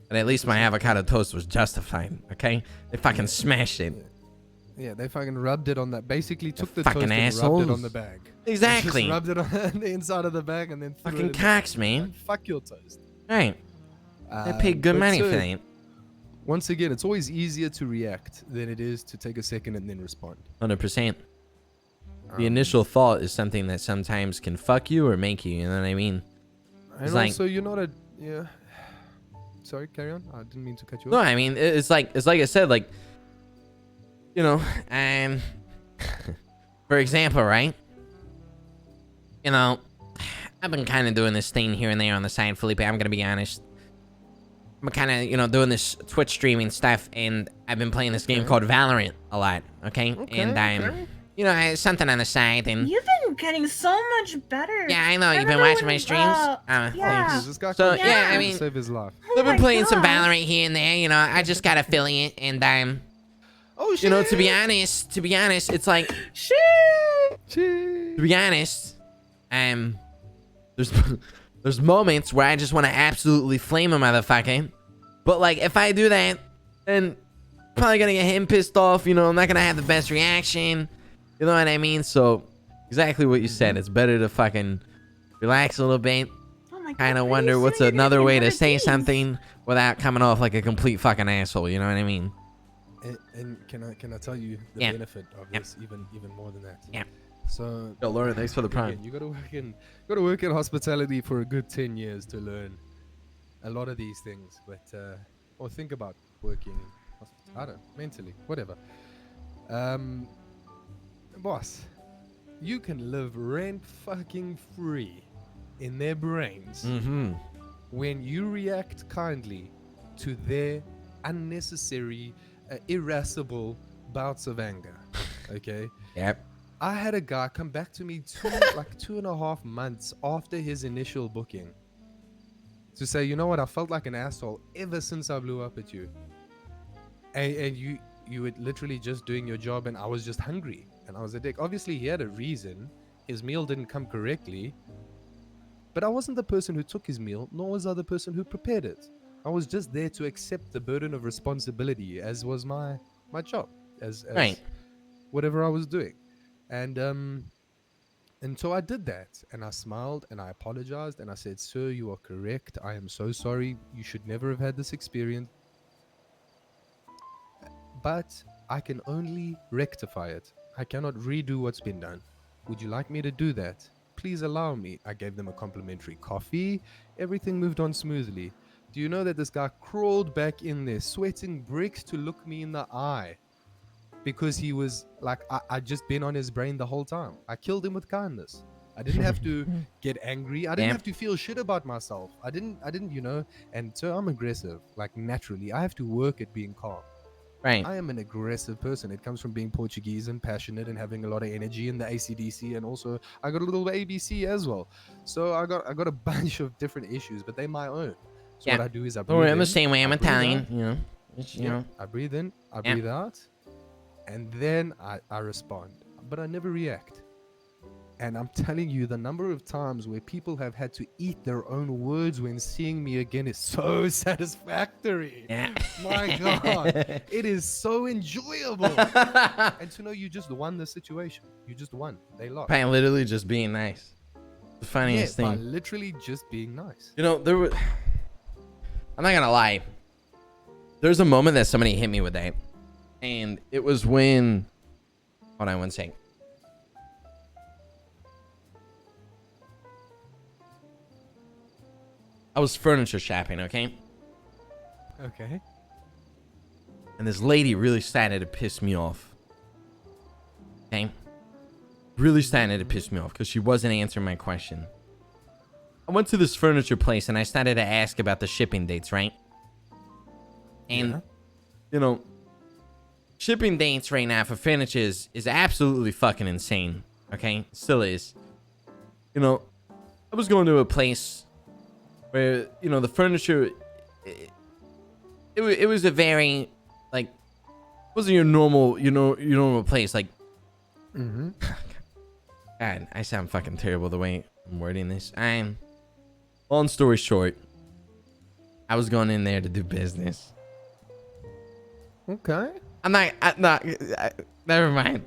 And at least my avocado toast was justified, okay? They fucking smashed it. Yeah, they fucking rubbed it on that. Basically took the fucking toast and rubbed assholes. it on the bag. Exactly. Just rubbed it on the inside of the bag and then threw Fucking it in cocks, the man. Fuck your toast. Right. I paid good But money for sir, that. Once again, it's always easier to react than it is to take a second and then respond. 100%. The initial thought is something that sometimes can fuck you or make you, you know what I mean? And It's like- also, you're not a... Yeah. Sorry, carry on. I didn't mean to cut you No, off. I mean, it's like I said, like, you know, for example, right? You know, I've been kind of doing this thing here and there on the side, Felipe. I'm gonna be honest. I'm kind of, you know, doing this Twitch streaming stuff, and I've been playing this game Okay. called Valorant a lot. Okay, Okay, and I'm, okay. you know, something on the side, and You've been getting so much better. yeah, I know I you've been remember watching my when, streams. yeah. Thanks. This guy So, could yeah, I really mean- save his life. Oh I've been my playing some God. Valorant here and there. You know, I just got affiliate, and Oh, shit. you know, to be honest, it's like, Shit. to be honest, there's moments where I just want to absolutely flame a motherfucker. But like, if I do that, then probably gonna get him pissed off. You know, I'm not gonna have the best reaction. You know what I mean? So exactly what you said. It's better to fucking relax a little bit. Oh my God. Kind are of you wonder what's serious? You're another gonna way get to rid of say these? something without coming off like a complete fucking asshole. You know what I mean? And can I tell you the Yeah. benefit of Yeah. this even more than that? Yeah. So Yo, Lauren, thanks for the prime. again, you gotta work in hospitality for a good 10 years to learn a lot of these things. But or think about working in hospitality. I don't mentally, whatever. Boss, you can live rent fucking free in their brains Mm-hmm. when you react kindly to their unnecessary, irascible bouts of anger. Okay? Yep. I had a guy come back to me like 2.5 months after his initial booking to to say, you know what, I felt like an asshole ever since I blew up at you. And you were literally just doing your job, and I was just hungry, and I was a dick. Obviously, he had a reason. His meal didn't come correctly, but I wasn't the person who took his meal, nor was I the person who prepared it. I was just there to accept the burden of responsibility, as was my job, as Right. whatever I was doing. And so I did that, and I smiled and I apologized and I said, "Sir, you are correct. I am so sorry. You should never have had this experience, but I can only rectify it. I cannot redo what's been done. Would you like me to do that? Please allow me." I gave them a complimentary coffee. Everything moved on smoothly. Do you know that this guy crawled back in there, sweating bricks, to look me in the eye? Because he was like, I'd just been on his brain the whole time. I killed him with kindness. I didn't have to get angry. I didn't have to feel shit about myself. I didn't, and so I'm aggressive, like naturally. I have to work at being calm. Right. I am an aggressive person. It comes from being Portuguese and passionate and having a lot of energy in the ACDC, and also I got a little ABC as well. So I got a bunch of different issues, but they're my own. So what I do is I breathe I'm in, the same way. I'm I breathe Italian. out. You know. You know. I breathe in, I breathe out, and then I respond. But I never react. And I'm telling you, the number of times where people have had to eat their own words when seeing me again is so satisfactory. Yeah. My God, it is so enjoyable. And to know you just won the situation. You just won. They lost. By literally just being nice. The funniest By thing. literally just being nice. You know, there was. I'm not gonna lie. There's a moment that somebody hit me with that, and it was when. Hold on one second. I was furniture shopping, okay? Okay. And this lady really started to piss me off. Okay? Really started to piss me off because she wasn't answering my question. I went to this furniture place and I started to ask about the shipping dates, right? And, you know, shipping dates right now for furniture is absolutely fucking insane. Okay? Still is. You know, I was going to a place where, you know, the furniture, it was a very, like, wasn't your normal place. Like, God, I sound fucking terrible the way I'm wording this. Long story short, I was going in there to do business. Okay. Never mind.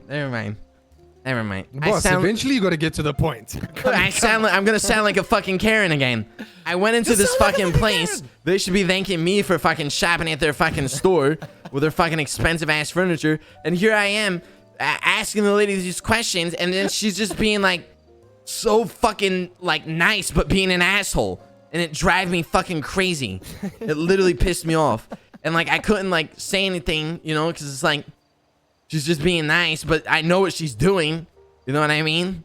Boss, eventually you got to get to the point. I'm gonna sound like a fucking Karen again. I went into this fucking place. They should be thanking me for fucking shopping at their fucking store with their fucking expensive ass furniture. And here I am asking the lady these questions, and then she's just being like so fucking like nice, but being an asshole, and it drives me fucking crazy. It literally pissed me off, and like I couldn't like say anything, you know, because it's like she's just being nice, but I know what she's doing. You know what I mean?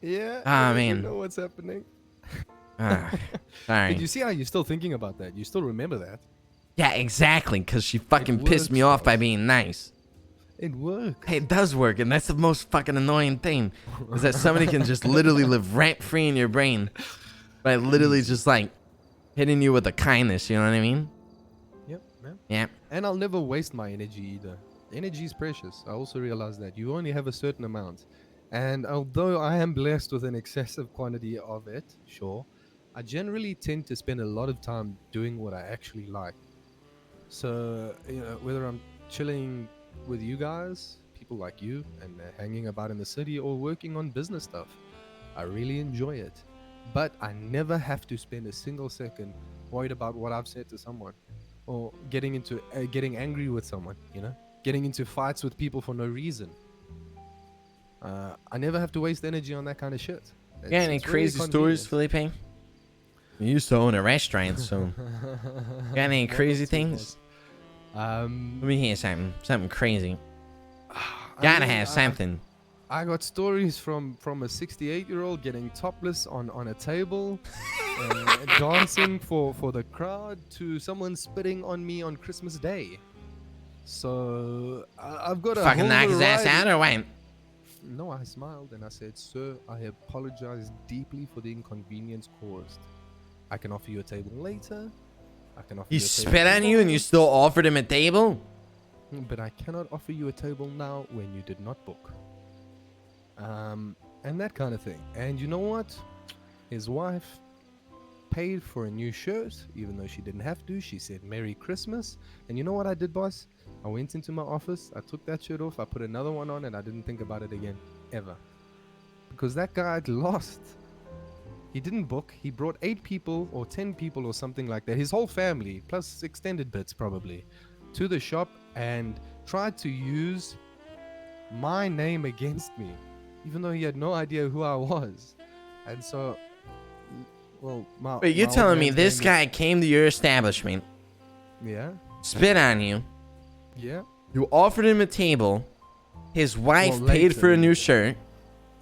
Yeah. Man. You know what's happening. Sorry. Did you see how you're still thinking about that? You still remember that? Yeah, exactly. Because she fucking pissed me off by being nice. It works. Hey, it does work, and that's the most fucking annoying thing, is that somebody can just literally live rent-free in your brain by literally just like hitting you with a kindness. You know what I mean? Yep, man. Yeah. And I'll never waste my energy either. Energy is precious. I also realize that you only have a certain amount. And although I am blessed with an excessive quantity of it, sure, I generally tend to spend a lot of time doing what I actually like. So, you know, whether I'm chilling with you guys, people like you, and hanging about in the city, or working on business stuff, I really enjoy it. But I never have to spend a single second worried about what I've said to someone, or getting angry with someone, you know, getting into fights with people for no reason. I never have to waste energy on that kind of shit. You got any crazy stories, Felipe? You used to own a restaurant, so got any crazy things? Let me hear something crazy. Gotta have something. I got stories from a 68-year-old getting topless on a table, dancing for the crowd, to someone spitting on me on Christmas Day. So I've got a fucking whole knock his ass out or what? No, I smiled and I said, "Sir, I apologize deeply for the inconvenience caused. I can offer you a table later. I can offer He you a table spit on you and you tomorrow, still offered him a table? but I cannot offer you a table now when you did not book. And that kind of thing. And you know what? His wife paid for a new shirt, even though she didn't have to. She said Merry Christmas. And you know what I did, boss? I went into my office, I took that shirt off, I put another one on, and I didn't think about it again, ever. Because that guy had lost. He didn't book. He brought 8 people or 10 people or something like that, his whole family, plus extended bits probably, to the shop and tried to use my name against me, even though he had no idea who I was. And so, well, Wait, you're my old telling me man's this name guy came to your establishment, yeah, spit on you, yeah, you offered him a table, his wife Well, paid for a new later. shirt,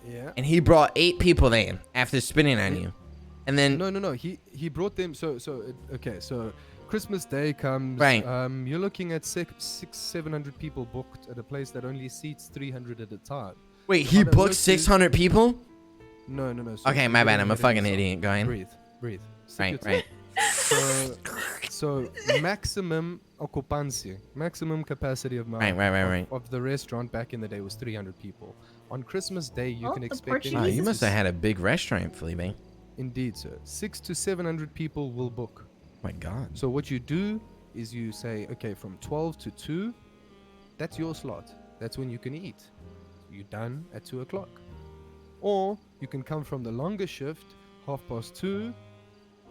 yeah. and he brought 8 people in after spitting on you. And then, No. He brought them. Okay. So Christmas Day comes. Right. You're looking at 700 people booked at a place that only seats 300 at a time. wait, So he how that booked works is- 600 people? No. Okay, my bad. I'm a fucking idiot. Go ahead. Breathe. Sip Right, your tea. right. So maximum occupancy, maximum capacity of Right. of the restaurant back in the day was 300 people. On Christmas Day, you Well, can the expect Portuguese Wow, you Jesus. must have had a big restaurant, Felipe. Indeed, sir. 600 to 700 people will book. My God. So what you do is you say, okay, from 12 to 2, that's your slot. That's when you can eat. You're done at 2 o'clock. Or you can come from the longer shift, 2:30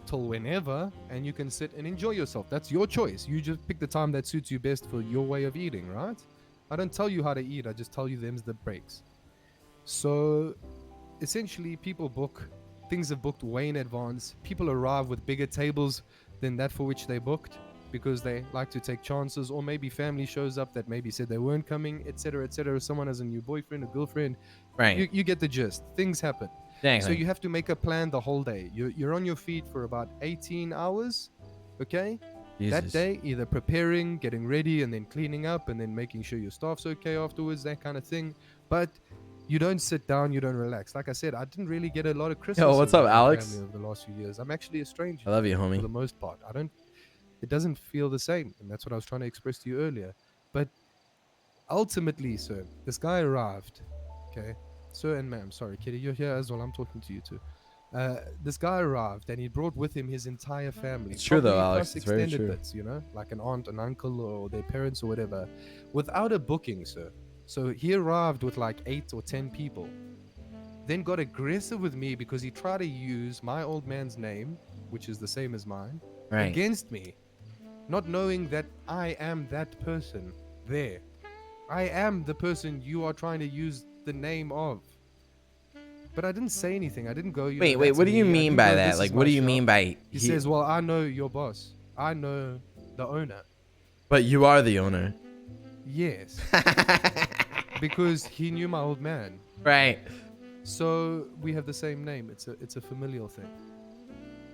till whenever, and you can sit and enjoy yourself. That's your choice. You just pick the time that suits you best for your way of eating, right? I don't tell you how to eat. I just tell you them's the breaks. So essentially, people book. Things are booked way in advance. People arrive with bigger tables than that for which they booked because they like to take chances, or maybe family shows up that maybe said they weren't coming, etc., etc. Someone has a new boyfriend, a girlfriend. Right. You get the gist. Things happen. Exactly. So you have to make a plan the whole day. You're on your feet for about 18 hours, okay? That Jesus. day, either preparing, getting ready, and then cleaning up, and then making sure your staff's okay afterwards, that kind of thing. But you don't sit down, you don't relax. Like I said, I didn't really get a lot of Christmas. what's up, with my Alex? family over the last few years. I'm actually a stranger I love you, for the homie. most part. It doesn't feel the same, and that's what I was trying to express to you earlier. But ultimately, sir, this guy arrived, okay? Sir and ma'am, sorry, Kitty, you're here as well. I'm talking to you too. This guy arrived and he brought with him his entire family. It's true though, probably Alex. plus It's very extended true. bits, you know, like an aunt, an uncle, or their parents or whatever, without a booking, sir. So he arrived with like 8 or 10 people. Then got aggressive with me because he tried to use my old man's name, which is the same as mine, Right. against me, not knowing that I am that person there. I am the person you are trying to use the name of. But I didn't say anything. I didn't go. Wait, "That's what do you me." I mean didn't by go, that? "This Like, is what my do you shop." mean by He says, "Well, I know your boss. I know the owner." But you are the owner. Yes, because he knew my old man. Right. So we have the same name. It's a familial thing.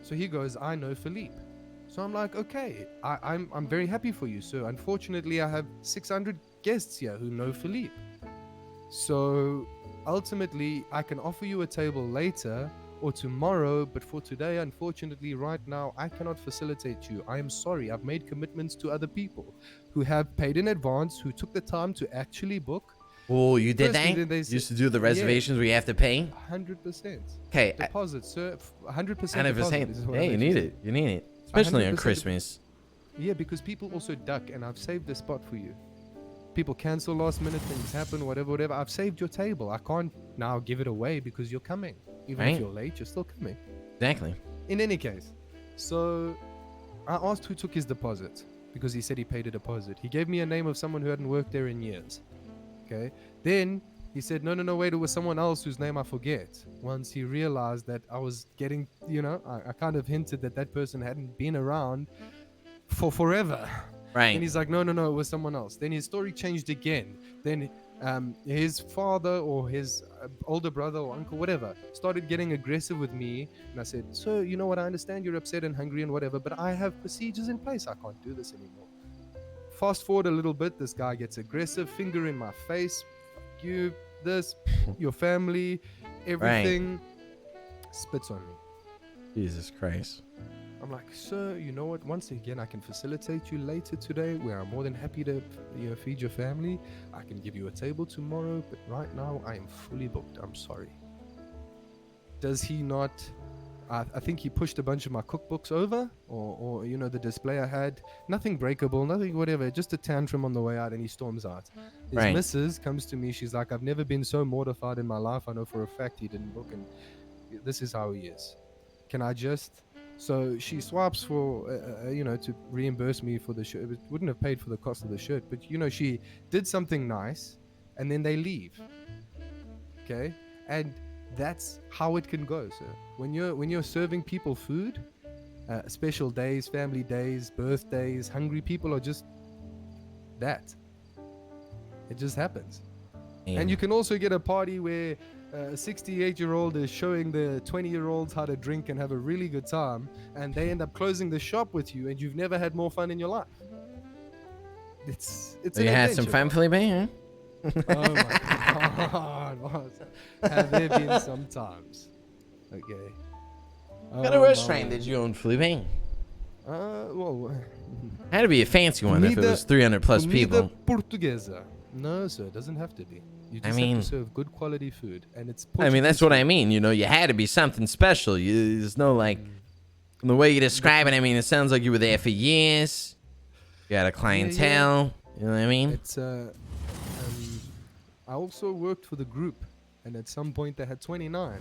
So he goes, "I know Philippe." So I'm like, "Okay, I'm very happy for you, sir. Unfortunately, I have 600 guests here who know Philippe. So ultimately, I can offer you a table later or tomorrow, but for today, unfortunately, right now, I cannot facilitate you. I am sorry. I've made commitments to other people who have paid in advance, who took the time to actually book." Oh, you did Firstly, that? then they You said- used to do the Yeah. reservations where you have to pay? 100%. Okay. Deposit, sir. 100%. 100%. Deposit is what Hey, I'm you need actually it. You need it. Especially on 100% Christmas. Yeah, because people also duck, and I've saved the spot for you. People cancel last minute, things happen, whatever. I've saved your table. I can't now give it away because you're coming. Even Right. if you're late, you're still coming. Exactly. In any case, so I asked who took his deposit because he said he paid a deposit. He gave me a name of someone who hadn't worked there in years. Okay. Then he said, no, wait, it was someone else whose name I forget. Once he realized that I was getting, I kind of hinted that that person hadn't been around for forever. Right. And he's like, no, it was someone else. Then his story changed again. Then his father or his older brother or uncle, whatever, started getting aggressive with me. And I said, "Sir, you know what? I understand you're upset and hungry and whatever, but I have procedures in place. I can't do this anymore." Fast forward a little bit, this guy gets aggressive, finger in my face. "Fuck you, this, your family, everything." Spits on me. Jesus Christ. I'm like, sir, you know what? Once again, I can facilitate you later today, where I'm more than happy to, feed your family. I can give you a table tomorrow, but right now I am fully booked. I'm sorry. Does he not? I think he pushed a bunch of my cookbooks over, or the display I had. Nothing breakable, nothing whatever. Just a tantrum on the way out, and he storms out. His Right. missus comes to me. She's like, I've never been so mortified in my life. I know for a fact he didn't book, and this is how he is. Can I just? So she swaps for, to reimburse me for the shirt. It wouldn't have paid for the cost of the shirt, but she did something nice, and then they leave. Okay, and that's how it can go, sir. When you're serving people food, special days, family days, birthdays, hungry people are just that. It just happens. Yeah. And you can also get a party where a 68-year-old is showing the 20-year-olds how to drink and have a really good time, and they end up closing the shop with you, and you've never had more fun in your life. It's So you had some fun, Felipe, huh? Oh my God, boss. Have there been some times? Okay. What kind of restaurant did you own, Felipe? Well, Had to be a fancy one if it was 300 plus people. Portuguesa. No, sir, it doesn't have to be. You just mean- have to serve good quality food, and it's. I mean, that's Portuguese what I food. mean. You had to be something special. There's no like, from the way you describe it, I mean, it sounds like you were there for years. You had a clientele. You know what I mean? It's I also worked for the group, and at some point they had 29,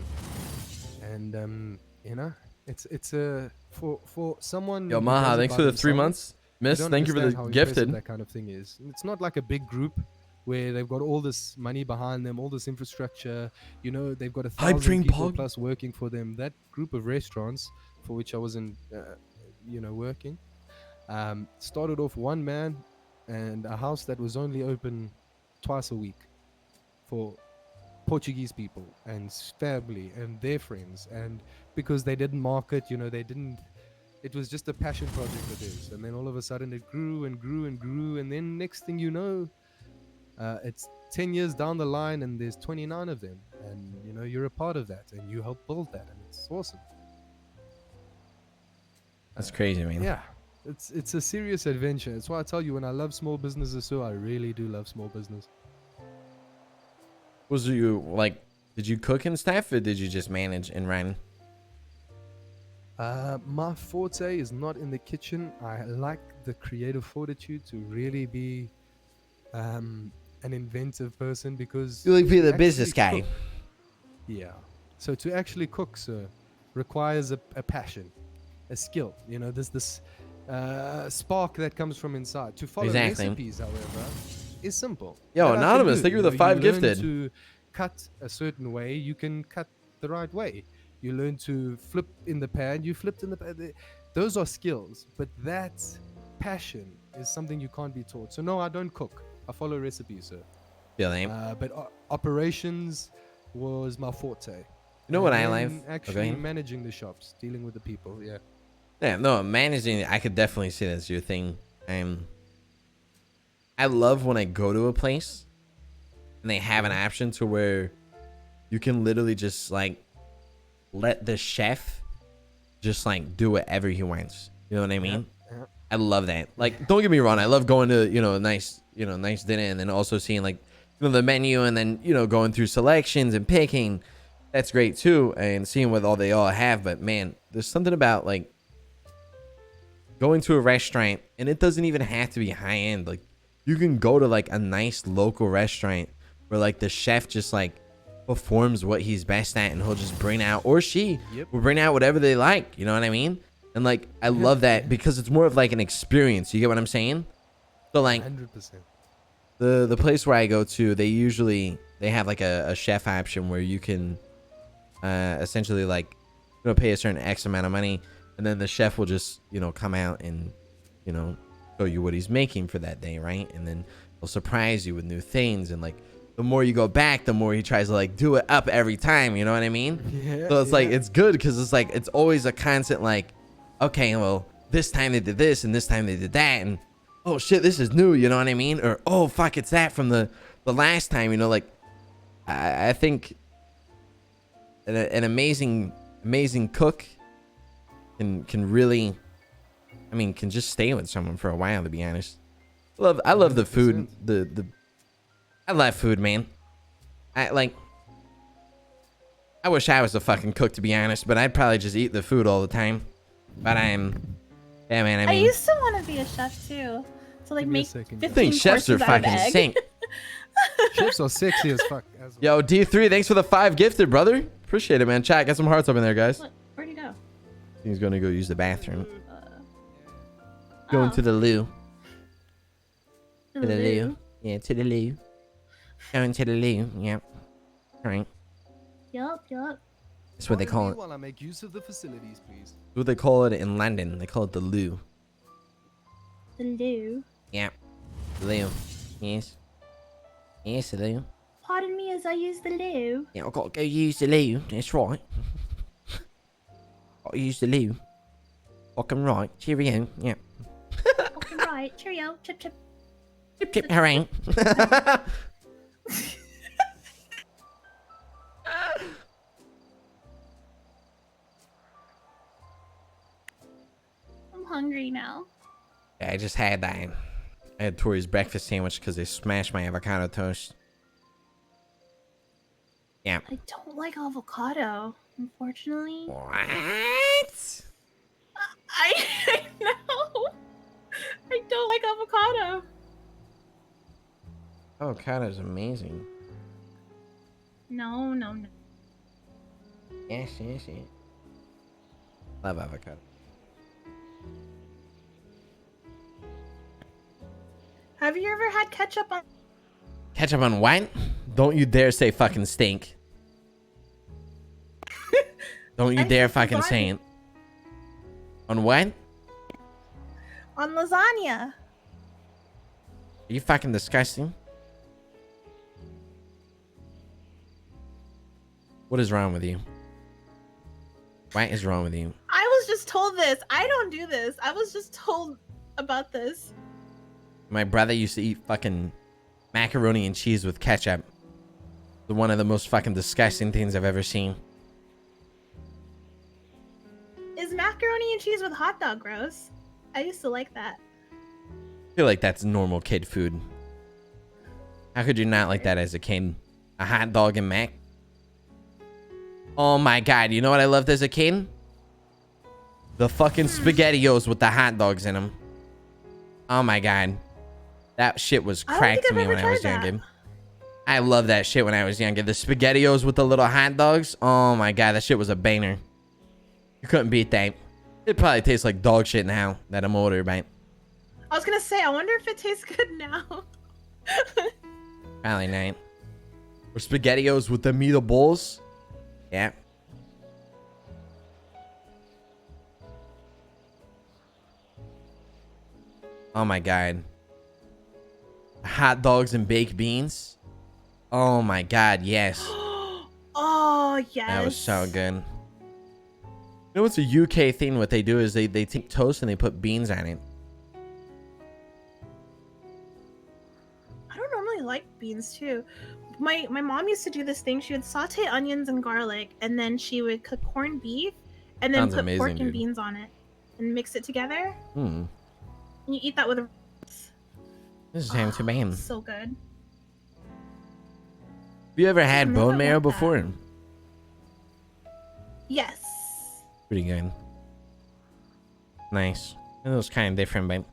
and it's for someone. Yo, who Maha, does it thanks by for the 3 themselves, months. Miss, don't thank you for understand the how impressive gifted. that kind of thing is. It's not like a big group where they've got all this money behind them, all this infrastructure. They've got 1,000 dream people Pog. plus working for them. That group of restaurants for which I wasn't, working, started off one man and a house that was only open twice a week for Portuguese people and family and their friends, and because they didn't market, they didn't. It was just a passion project of theirs, and then all of a sudden it grew and grew and grew, and then next thing you know, it's 10 years down the line, and there's 29 of them, and you're a part of that, and you help build that, and it's awesome. That's crazy, man. Yeah, it's a serious adventure. That's why I tell you, when I love small businesses, so I really do love small business. Was you like? Did you cook and stuff, or did you just manage and run? My forte is not in the kitchen. I like the creative fortitude to really be an inventive person, because You like be to the business actually guy. cook- yeah. So to actually cook, sir, requires a passion, a skill. There's this spark that comes from inside. To follow Exactly. recipes, however, is simple. Yo, That I can Anonymous, do. thank you for the 5 you learn gifted. to cut a certain way, you can cut the right way. You learn to flip in the pan, you flipped in the pan. Those are skills, but that passion is something you can't be taught. So no, I don't cook. I follow recipes, sir. Yeah, lame. But operations was my forte. You know what And I then like? Actually, Okay. managing the shops, dealing with the people. Yeah. Yeah, no, managing. I could definitely see that's your thing. I love when I go to a place and they have an option to where you can literally just like let the chef just like do whatever he wants. You know what I mean? Yeah. I love that. Like, don't get me wrong. I love going to, a nice dinner, and then also seeing like, the menu, and then, going through selections and picking. That's great too. And seeing what all they all have. But man, there's something about like going to a restaurant, and it doesn't even have to be high end. Like, you can go to like a nice local restaurant where like the chef just like performs what he's best at, and he'll just bring out, or she will bring out whatever they like. You know what I mean? And like, I love that because it's more of like an experience. You get what I'm saying? So like 100%. the place where I go to, they have like a chef option where you can essentially like, pay a certain X amount of money, and then the chef will just, come out and, show you what he's making for that day, right? And then he'll surprise you with new things, and like, the more you go back, the more he tries to like do it up every time. You know what I mean? Yeah. So it's like, it's good because it's like, it's always a constant like, okay, well, this time they did this and this time they did that, and oh shit, this is new. You know what I mean? Or oh fuck, it's that from the last time. Like, I think an amazing cook can really, I mean, can just stay with someone for a while. To be honest, I love the food. 100%. I love food, man. I wish I was a fucking cook, to be honest, but I'd probably just eat the food all the time. But yeah, man. I I mean, used to want to be a chef too, to like Give me a make second, 15 guys. I think chefs are courses out of fucking egg. sink. Chefs are sexy as fuck. As well. Yo, D3, thanks for the 5 gifted, brother. Appreciate it, man. Chat, get some hearts up in there, guys. What? Where'd he go? He's gonna go use the bathroom. Uh, Going oh, to the loo. to To the loo. Yeah, to the loo. Going to the loo. Yep. All right. Yup. That's what they call it. While I make use of the facilities, please. That's what they call it in London. They call it the loo. The loo. Yep. The loo. Yes. Yes, the loo. Pardon me as I use the loo. Yeah, I've got to go use the loo. That's right. Got to use the loo. Fucking right. Cheerio. Yep. Okay, right. Cheerio. Chip. Chip chip harangue. I'm hungry now. Yeah, I just had that. I had Tori's breakfast sandwich because they smashed my avocado toast. Yeah. I don't like avocado, unfortunately. What? I know. I don't like avocado. Avocado's amazing. No. Yes. Love avocado. Have you ever had ketchup on? Ketchup on what? Don't you dare say fucking stink. Don't you I dare said fucking say lasagna. it. On what? On lasagna. Are you fucking disgusting? What is wrong with you? What is wrong with you? I was just told this. I don't do this. I was just told about this. My brother used to eat fucking macaroni and cheese with ketchup. One of the most fucking disgusting things I've ever seen. Is macaroni and cheese with hot dog gross? I used to like that. I feel like that's normal kid food. How could you not like that as a kid? A hot dog and mac? Oh my god, you know what I loved as a kid? The fucking SpaghettiOs with the hot dogs in them. Oh my god. That shit was I don't crack think to me I've when ever I was tried that. younger. I love that shit when I was younger. The SpaghettiOs with the little hot dogs. Oh my god, that shit was a banger. You couldn't beat that. It probably tastes like dog shit now that I'm older, but I was gonna say, I wonder if it tastes good now. probably not. Or SpaghettiOs with the meatballs. Yeah. Oh my god. Hot dogs and baked beans. Oh my god, yes. Oh yes. That was so good. You know what's a UK thing? What they do is they take toast and they put beans on it. I don't normally like beans too. My mom used to do this thing. She would saute onions and garlic, and then she would cook corned beef, and then Sounds put amazing, pork and dude. beans on it, and mix it together. Hmm. And you eat that with. This is time to bam. Have So good. you ever had never bone marrow had that. before? Yes. Pretty good. Nice. It was kind of different, but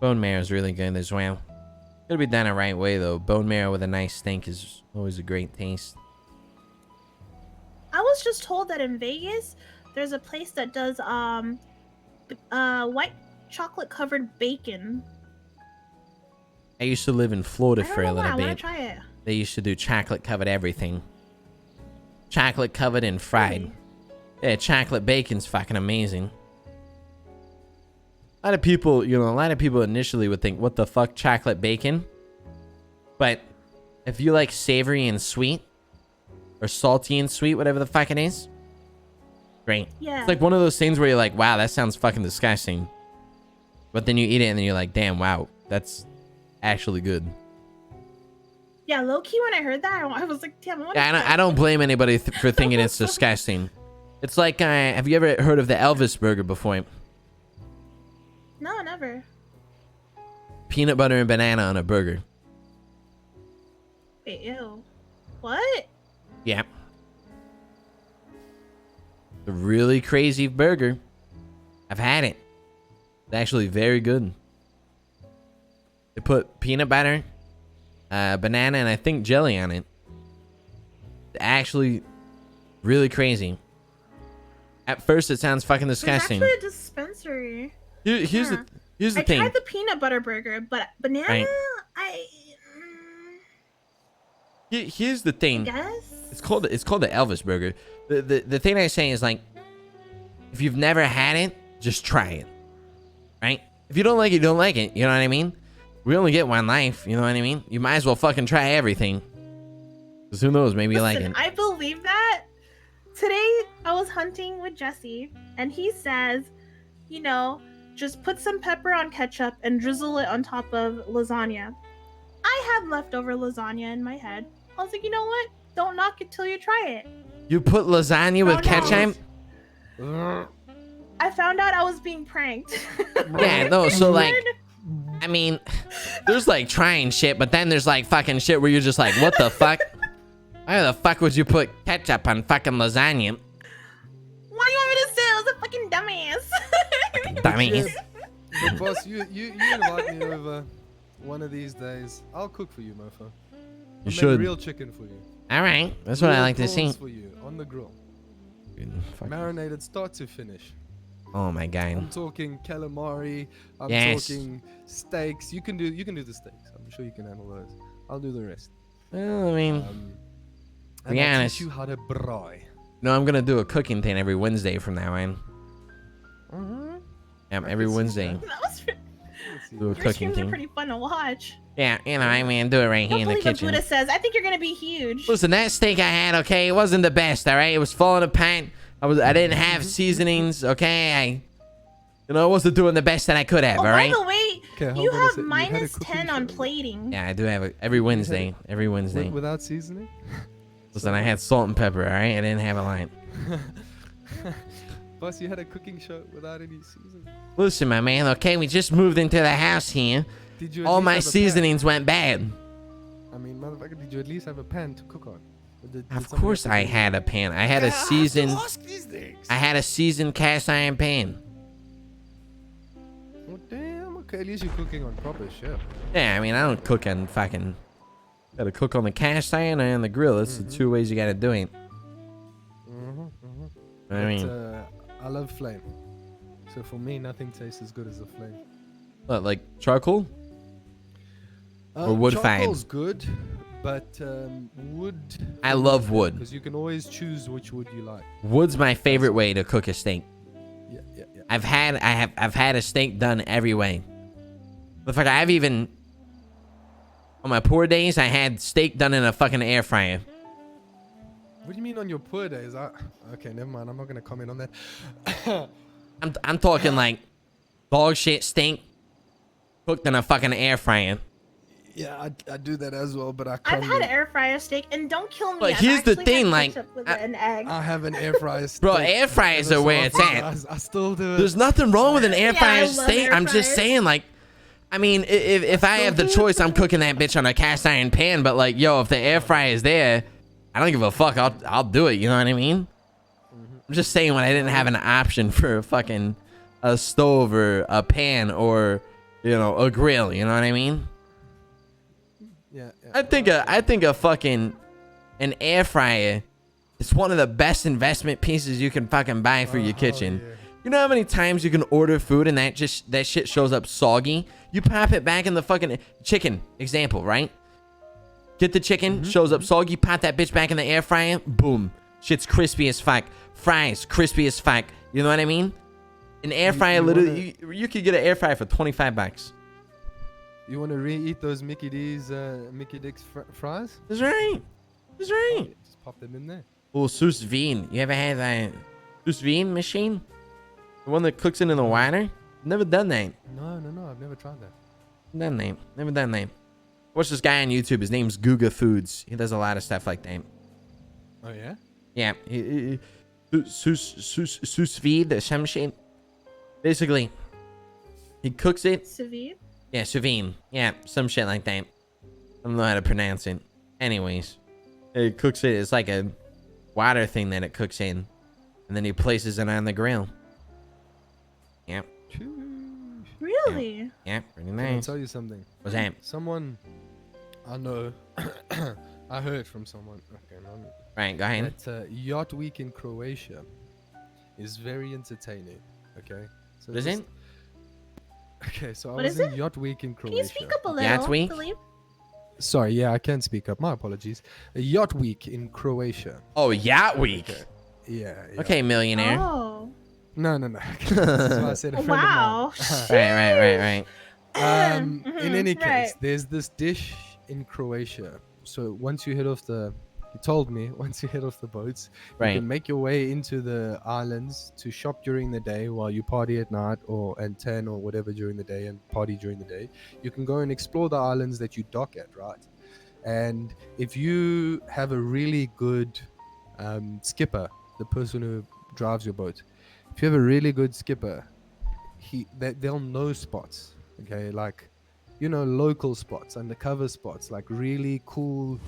bone marrow is really good as well. Gotta be done the right way though. Bone marrow with a nice stink is always a great taste. I was just told that in Vegas, there's a place that does white chocolate covered bacon. I used to live in Florida I don't for a know why. I little want bit. to try it. They used to do chocolate covered everything. Chocolate covered and fried. Really? Yeah, chocolate bacon's fucking amazing. A lot of people, a lot of people initially would think, what the fuck, chocolate bacon? But if you like savory and sweet, or salty and sweet, whatever the fuck it is, great. Yeah. It's like one of those things where you're like, wow, that sounds fucking disgusting. But then you eat it and then you're like, damn, wow, that's actually good. Yeah, low key when I heard that, I was like, damn, I want Yeah, I don't blame anybody for thinking it's disgusting. It's like, have you ever heard of the Elvis burger before? No, never. Peanut butter and banana on a burger. Wait, ew. What? Yeah. A really crazy burger. I've had it. It's actually very good. They put peanut butter, banana, and I think jelly on it. It's actually really crazy. At first, it sounds fucking disgusting. There's actually a dispensary. Here's the I thing. tried the peanut butter burger, but banana, Right. Here's the I thing. guess. It's called the Elvis burger. The thing I say is, like, if you've never had it, just try it. Right? If you don't like it, you don't like it. You know what I mean? We only get one life. You know what I mean? You might as well fucking try everything. Because who knows? Maybe you like it. I believe that. Today, I was hunting with Jesse, and he says, you know, just put some pepper on ketchup and drizzle it on top of lasagna. I had leftover lasagna in my head. I was like, you know what? Don't knock it till you try it. You put lasagna with ketchup? I found out I was being pranked. Yeah, no, so like, I mean, there's like trying shit, but then there's like fucking shit where you're just like, what the fuck? Why the fuck would you put ketchup on fucking lasagna? What do you want me to say? I was a fucking dumbass. Dummies. But boss, you invite me over one of these days. I'll cook for you, mofo. You should. Real chicken for you. All right, that's what I Real like to see. prawns for you on the grill, marinated start to finish. Oh my god. I'm talking calamari. I'm Yes. talking steaks. You can do the steaks. I'm sure you can handle those. I'll do the rest. Well, I mean, And be I'll honest. teach you how to braai. no, I'm gonna do a cooking thing every Wednesday from now on. Yeah, I every can see Wednesday. that. That was Do a your cooking streams are thing. pretty fun to watch. Yeah, you know, I mean, do it right here Don't in the believe what kitchen. Buddha says. I think you're gonna be huge. Listen, that steak I had, okay, it wasn't the best, all right? It was falling apart. I didn't have seasonings, okay? I wasn't doing the best that I could have, Oh, all right? by the way, Okay, you hold on a have sec. You had a minus cooking 10 on show? plating. Yeah, I do have it every Wednesday. Every Wednesday. Without seasoning? Listen, I had salt and pepper, all right? I didn't have a line. Boss, you had a cooking show without any seasoning. Listen, my man, okay? We just moved into the house here. Did you? At All least my have a pan? seasonings went bad. I mean, motherfucker, did you at least have a pan to cook on? Or did Of somebody course have to I do- had a pan. I had a I have to seasoned... ask these things. I had a seasoned cast iron pan. Oh, damn. Okay, at least you're cooking on proper shit. Yeah, I mean, I don't cook on fucking... Gotta cook on the cast iron and the grill. That's the two ways you gotta do it. I mean, I love flame. So for me, nothing tastes as good as a flame. what, like charcoal? Or wood fired? Charcoal's good, but wood. I love wood. Because you can always choose which wood you like. Wood's my favorite way to cook a steak. Yeah, yeah, yeah. I've had a steak done every way. In fact, I've even on my poor days I had steak done in a fucking air fryer. What do you mean on your poor days? Okay, never mind. I'm not gonna comment on that. I'm talking like dog shit steak cooked in a fucking air fryer. Yeah, I do that as well, but I I've can't. had air fryer steak, and don't kill me. But I've here's the actually thing, had like, ketchup with I- an egg. I have an air fryer. Bro, steak air fryers as are where well. it's at. I still do it. There's nothing wrong with an air Yeah, fryer I love steak. air I'm just fryers. saying, like, I mean, if I have the choice, I'm cooking that bitch on a cast iron pan. But like, yo, if the air fryer is there, I don't give a fuck. I'll do it. You know what I mean? I'm just saying when I didn't have an option for a stove or a pan or a grill. You know what I mean? Yeah, yeah. I think a fucking an air fryer is one of the best investment pieces you can fucking buy for your kitchen. yeah. You know how many times you can order food and that shit shows up soggy? You pop it back in the fucking chicken example, right? Get the chicken, shows up soggy, pop that bitch back in the air fryer, boom. Shit's crispy as fuck. Fries, crispy as fuck. You know what I mean? An air fryer, literally, you could get an air fryer for $25. You want to re-eat those Mickey D's fries? That's right. That's right. Just pop them in there. Oh, sous vide. You ever had that sous vide machine? The one that cooks it in the water? Never done that. No, I've never tried that. Never done that. Watch this guy on YouTube. His name's Guga Foods. He does a lot of stuff like that. Oh yeah. Yeah. sous vide or some shit. Basically, he cooks it. Sous vide? Yeah, sous vide. Yeah, some shit like that. I don't know how to pronounce it. Anyways, he cooks it. It's like a water thing that it cooks in, and then he places it on the grill. Yep. Really? Yeah, pretty Can I nice. tell you something? What's that? Someone I know, I heard from someone. Okay, no, Right, go ahead. that Yacht Week in Croatia is very entertaining. Okay, so What is it? Okay, so I What was is in it? Yacht Week in Can Croatia. you speak up a little, Yacht Week? Philippe? Sorry, yeah, I can speak up. My apologies. A Yacht Week in Croatia. Oh, Yacht Week. Okay. Yeah. Okay, millionaire. Oh. No. This is why I said a friend Wow. of Right. mine. In any case, Right. there's this dish in Croatia. So once you hit off he told me once you hit off the boats, you Right. can make your way into the islands to shop during the day while you party at night, and 10 or whatever during the day and party during the day. You can go and explore the islands that you dock at, right? And if you have a really good skipper, the person who drives your boat, if you have a really good skipper, they'll know spots, okay, like, local spots, undercover spots, like really cool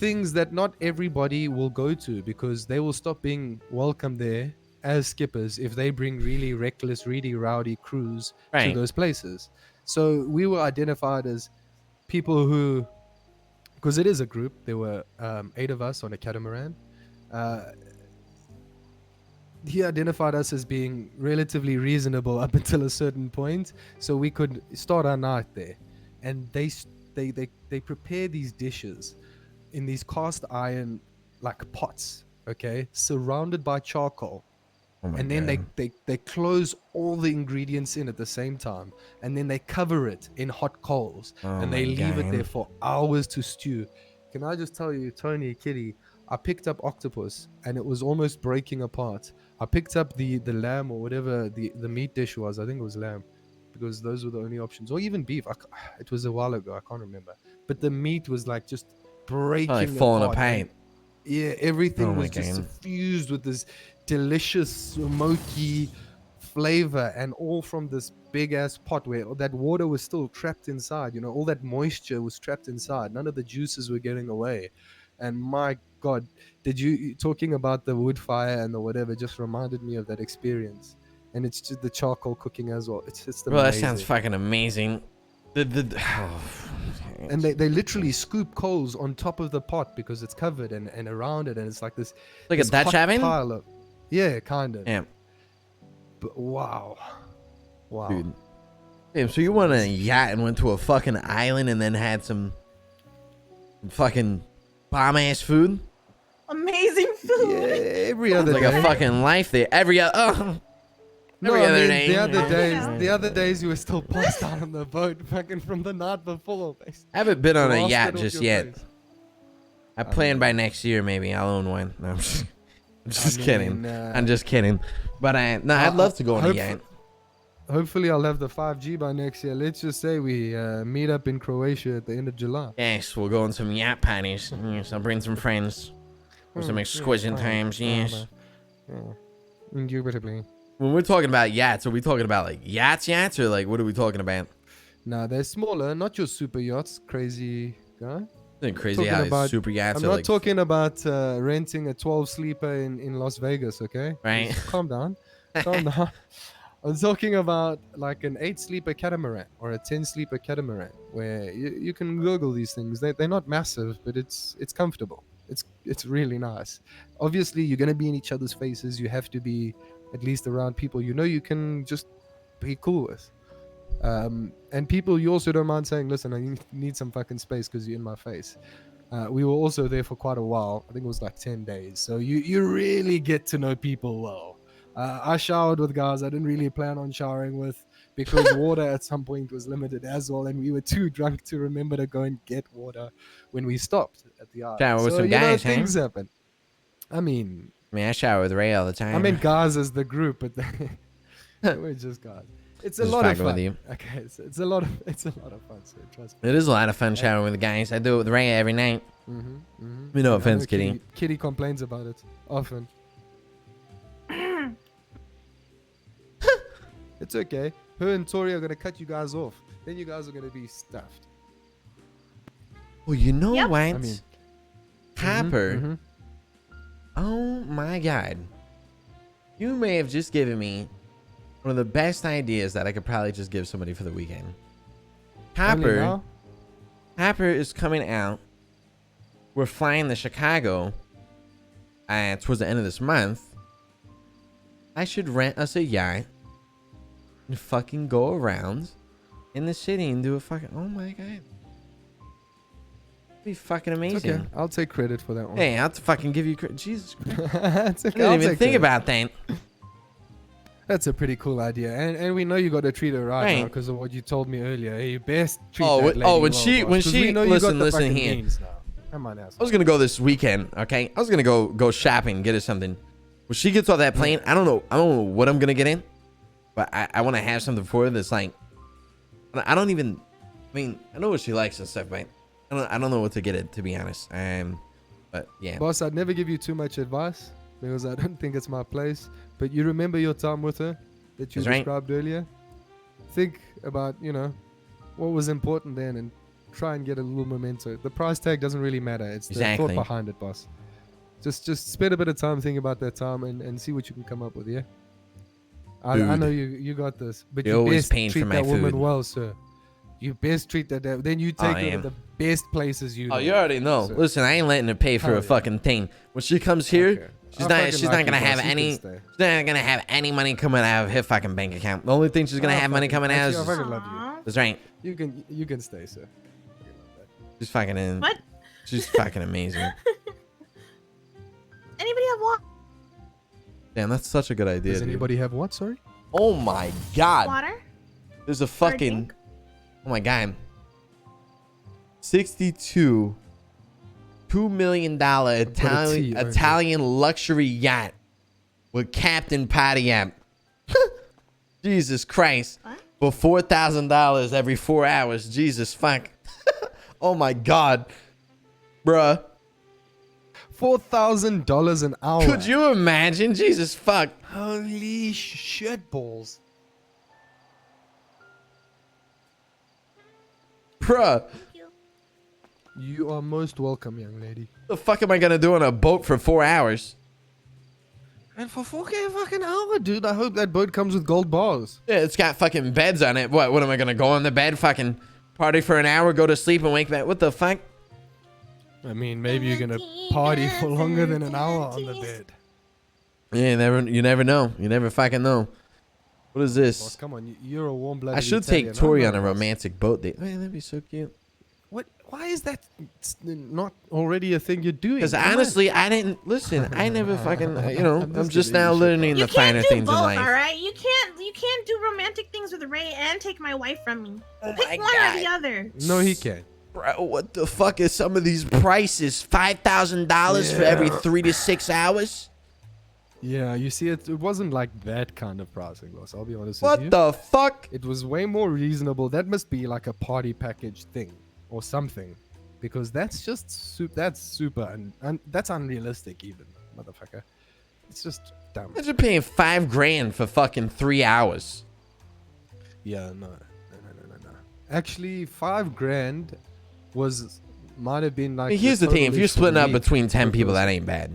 things that not everybody will go to, because they will stop being welcome there as skippers if they bring really reckless, really rowdy crews to Right. those places. So we were identified as people who, because it is a group, there were 8 of us on a catamaran. He identified us as being relatively reasonable up until a certain point, so we could start our night there. And they prepare these dishes in these cast iron like pots, okay, surrounded by charcoal. Oh my And then God. they close all the ingredients in at the same time, and then they cover it in hot coals, Oh and they my leave it God. there for hours to stew. Can I just tell you, Tony, Kitty, I picked up octopus and it was almost breaking apart. I picked up the lamb or whatever the meat dish was. I think it was lamb, because those were the only options, or even beef. It was a while ago, I can't remember, but the meat was like just breaking Like falling apart, apart. and yeah, everything Oh my was just God. suffused with this delicious smoky flavor, and all from this big ass pot where that water was still trapped inside. All that moisture was trapped inside. None of the juices were getting away. And my God, did you talking about the wood fire and the whatever just reminded me of that experience. And it's just the charcoal cooking as well. It's just Bro, that amazing. sounds fucking amazing. Oh, And they literally scoop coals on top of the pot because it's covered and around it, and it's like this like a this Dutch hot oven? pile of, yeah, kind of. Yeah. But wow. Dude. Damn, so you went on a yacht and went to a fucking island and then had some fucking bomb ass food? Amazing Yeah, food. every other Like day. a fucking life there. Every other No, every I other mean, day. the other days you were still passed out on the boat, fucking from the night before. I haven't been on a Blasted yacht off just your yet. face. I plan by next year maybe I'll own one. No, I'm just kidding. mean, I'm just kidding. But no, I'd love to go on a yacht. Hopefully, I'll have the 5G by next year. Let's just say we meet up in Croatia at the end of July. Yes, we'll go on some yacht parties. Yes, I'll bring some friends. For some exquisite times, yes. Indubitably. When we're talking about yachts, are we talking about like yachts, or like what are we talking about? Nah, they're smaller, not your super yachts, crazy guy. Isn't it crazy Talking how these about- super yachts I'm are not like talking about renting a 12 sleeper in Las Vegas, okay? Right. Just calm down. Calm down. I'm talking about like an 8 sleeper catamaran or a 10 sleeper catamaran, where you can Google these things. They're not massive, but it's comfortable. It's really nice. Obviously, you're gonna be in each other's faces. You have to be at least around people you can just be cool with. And people you also don't mind saying, listen, I need some fucking space because you're in my face. We were also there for quite a while. I think it was like 10 days. So you really get to know people well. I showered with guys I didn't really plan on showering with because water at some point was limited as well, and we were too drunk to remember to go and get water when we stopped at the island. Shower with So, some guys, huh? things happen. I mean, I shower with Ray all the time. I mean guys as the group, but we're just guys. It's a Just lot of fucking with fun. you. Okay, it's a lot of fun. So trust me. It is a lot of fun showering with the guys. I do it with Ray every night. No I know offense, Kitty. Kitty complains about it often. It's okay. Her and Tori are gonna cut you guys off. Then you guys are gonna be stuffed. Well, you know Yep. what? I mean, Copper. mhm. Oh my God. You may have just given me one of the best ideas that I could probably just give somebody for the weekend. Only Copper. now? Copper is coming out. We're flying to Chicago towards the end of this month. I should rent us a yacht and fucking go around in the city and do a fucking. Oh my God. That'd be fucking It's amazing. okay. I'll take credit for that one. Hey, I'll have to fucking give you credit. Jesus Christ. It's I okay. didn't I'll even take think credit. about that. That's a pretty cool idea, and we know you got to treat her right now Right. because of what you told me earlier. Hey, you best treat Oh, that when lady well, she- boss, when 'cause she- we know you got listen, the listen fucking here. means now. Come on, I asshole. was gonna go this weekend, okay? I was gonna go shopping, get her something. When she gets off that plane, I don't know what I'm gonna get in, but I want to have something for her that's like, I don't even, I mean, I know what she likes and stuff, but I don't know what to get it, to be honest. But yeah, Boss, I'd never give you too much advice because I don't think it's my place. But you remember your time with her that you That's right. described earlier? Think about, what was important then and try and get a little memento. The price tag doesn't really matter. It's the Exactly. thought behind it, boss. Just spend a bit of time thinking about that time and see what you can come up with, yeah? I Dude. know you got this, but You're you always best paying for treat my that woman food. well, sir. You best treat that. Then you take I her am. to the best places you know. oh, you already know. So- Listen, I ain't letting her pay for Hell a yeah. fucking thing. When she comes here, Okay. she's I not fucking she's like not you, gonna boss. have You can any. stay. She's not gonna have any money coming out of her fucking bank account. The only thing she's gonna I have money fucking- coming out actually, I is fucking love you. Aw. that's right. You can stay, sir. She's fucking in. What? She's fucking amazing. Anybody have water? Damn, that's such a good idea. Does dude. anybody have what? Sorry. Oh my God. Water? There's a Or a fucking. drink? Oh my God. 62 $2 million tea, Italian luxury yacht with Captain Pontiac. Jesus Christ. What? For $4,000 every 4 hours. Jesus fuck. Oh my God. Bruh. $4,000 an hour. Could you imagine? Jesus fuck. Holy shit balls. Bruh. Thank you. You are most welcome, young lady. The fuck am I gonna do on a boat for 4 hours? And for 4K a fucking hour, dude, I hope that boat comes with gold bars. Yeah, it's got fucking beds on it. What am I gonna go on the bed, fucking party for an hour, go to sleep and wake back? What the fuck? I mean, maybe you're gonna party for longer than an hour on the bed. Yeah, you never know. You never fucking know. What is Boss, this? come on, you're a warm-blooded I should Italian. take Tori I on know a this. romantic boat date. Man, that'd be so cute. What? Why is that not already a thing you're doing? Because Come on. honestly, I didn't listen. I never fucking, I'm I'm just just giving now you shit, learning You the can't finer do things both, in life. all right? You can't do romantic things with Ray and take my wife from me. Oh Pick my one or the God. other. No, he can't. Bro, what the fuck is some of these prices? $5,000 for every Yeah. 3 to 6 hours? Yeah, you see, it wasn't like that kind of pricing, boss. I'll be honest with you. What the fuck? It was way more reasonable. That must be like a party package thing or something, because that's just that's super and that's unrealistic even, motherfucker. It's just dumb. Imagine paying $5,000 for fucking 3 hours. Yeah, no. Actually, $5,000 might have been like. I mean, here's the thing: if you're splitting up between 10 people, that ain't bad.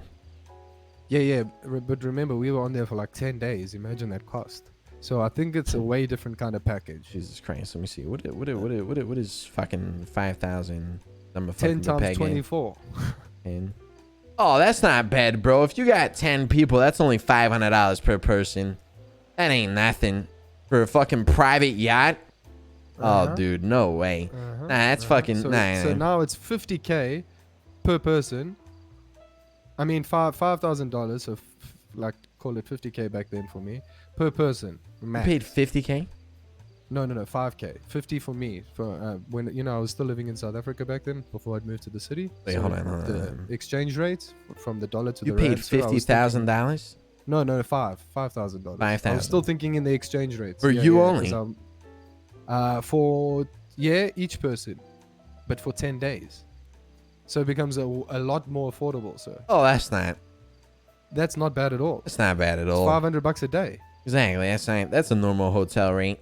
Yeah, but remember, we were on there for like 10 days. Imagine that cost. So I think it's a way different kind of package. Jesus Christ! Let me see. What is fucking 5,000? I'm a 10 fucking times peg 24. 10. Oh, that's not bad, bro. If you got 10 people, that's only $500 per person. That ain't nothing for a fucking private yacht. Uh-huh. Oh, dude, no way. Uh-huh, Nah, that's fucking So, nah. so now it's $50K per person. I mean, $5,000. So like call it $50K back then for me per person. You Max. paid $50K. No, 5K. 50 for me for when I was still living in South Africa back then before I'd moved to the city. Wait, hold on. The exchange rates from the dollar to You the paid rand. So I was $50,000 thinking- No, $5,000. I $5,000. was still thinking in the exchange rates. For you 'cause only? for each person, but for 10 days. So it becomes a lot more affordable. So Oh, that's not that's not bad at all. bad at It's all. $500 a day. Exactly. That's a normal hotel rate.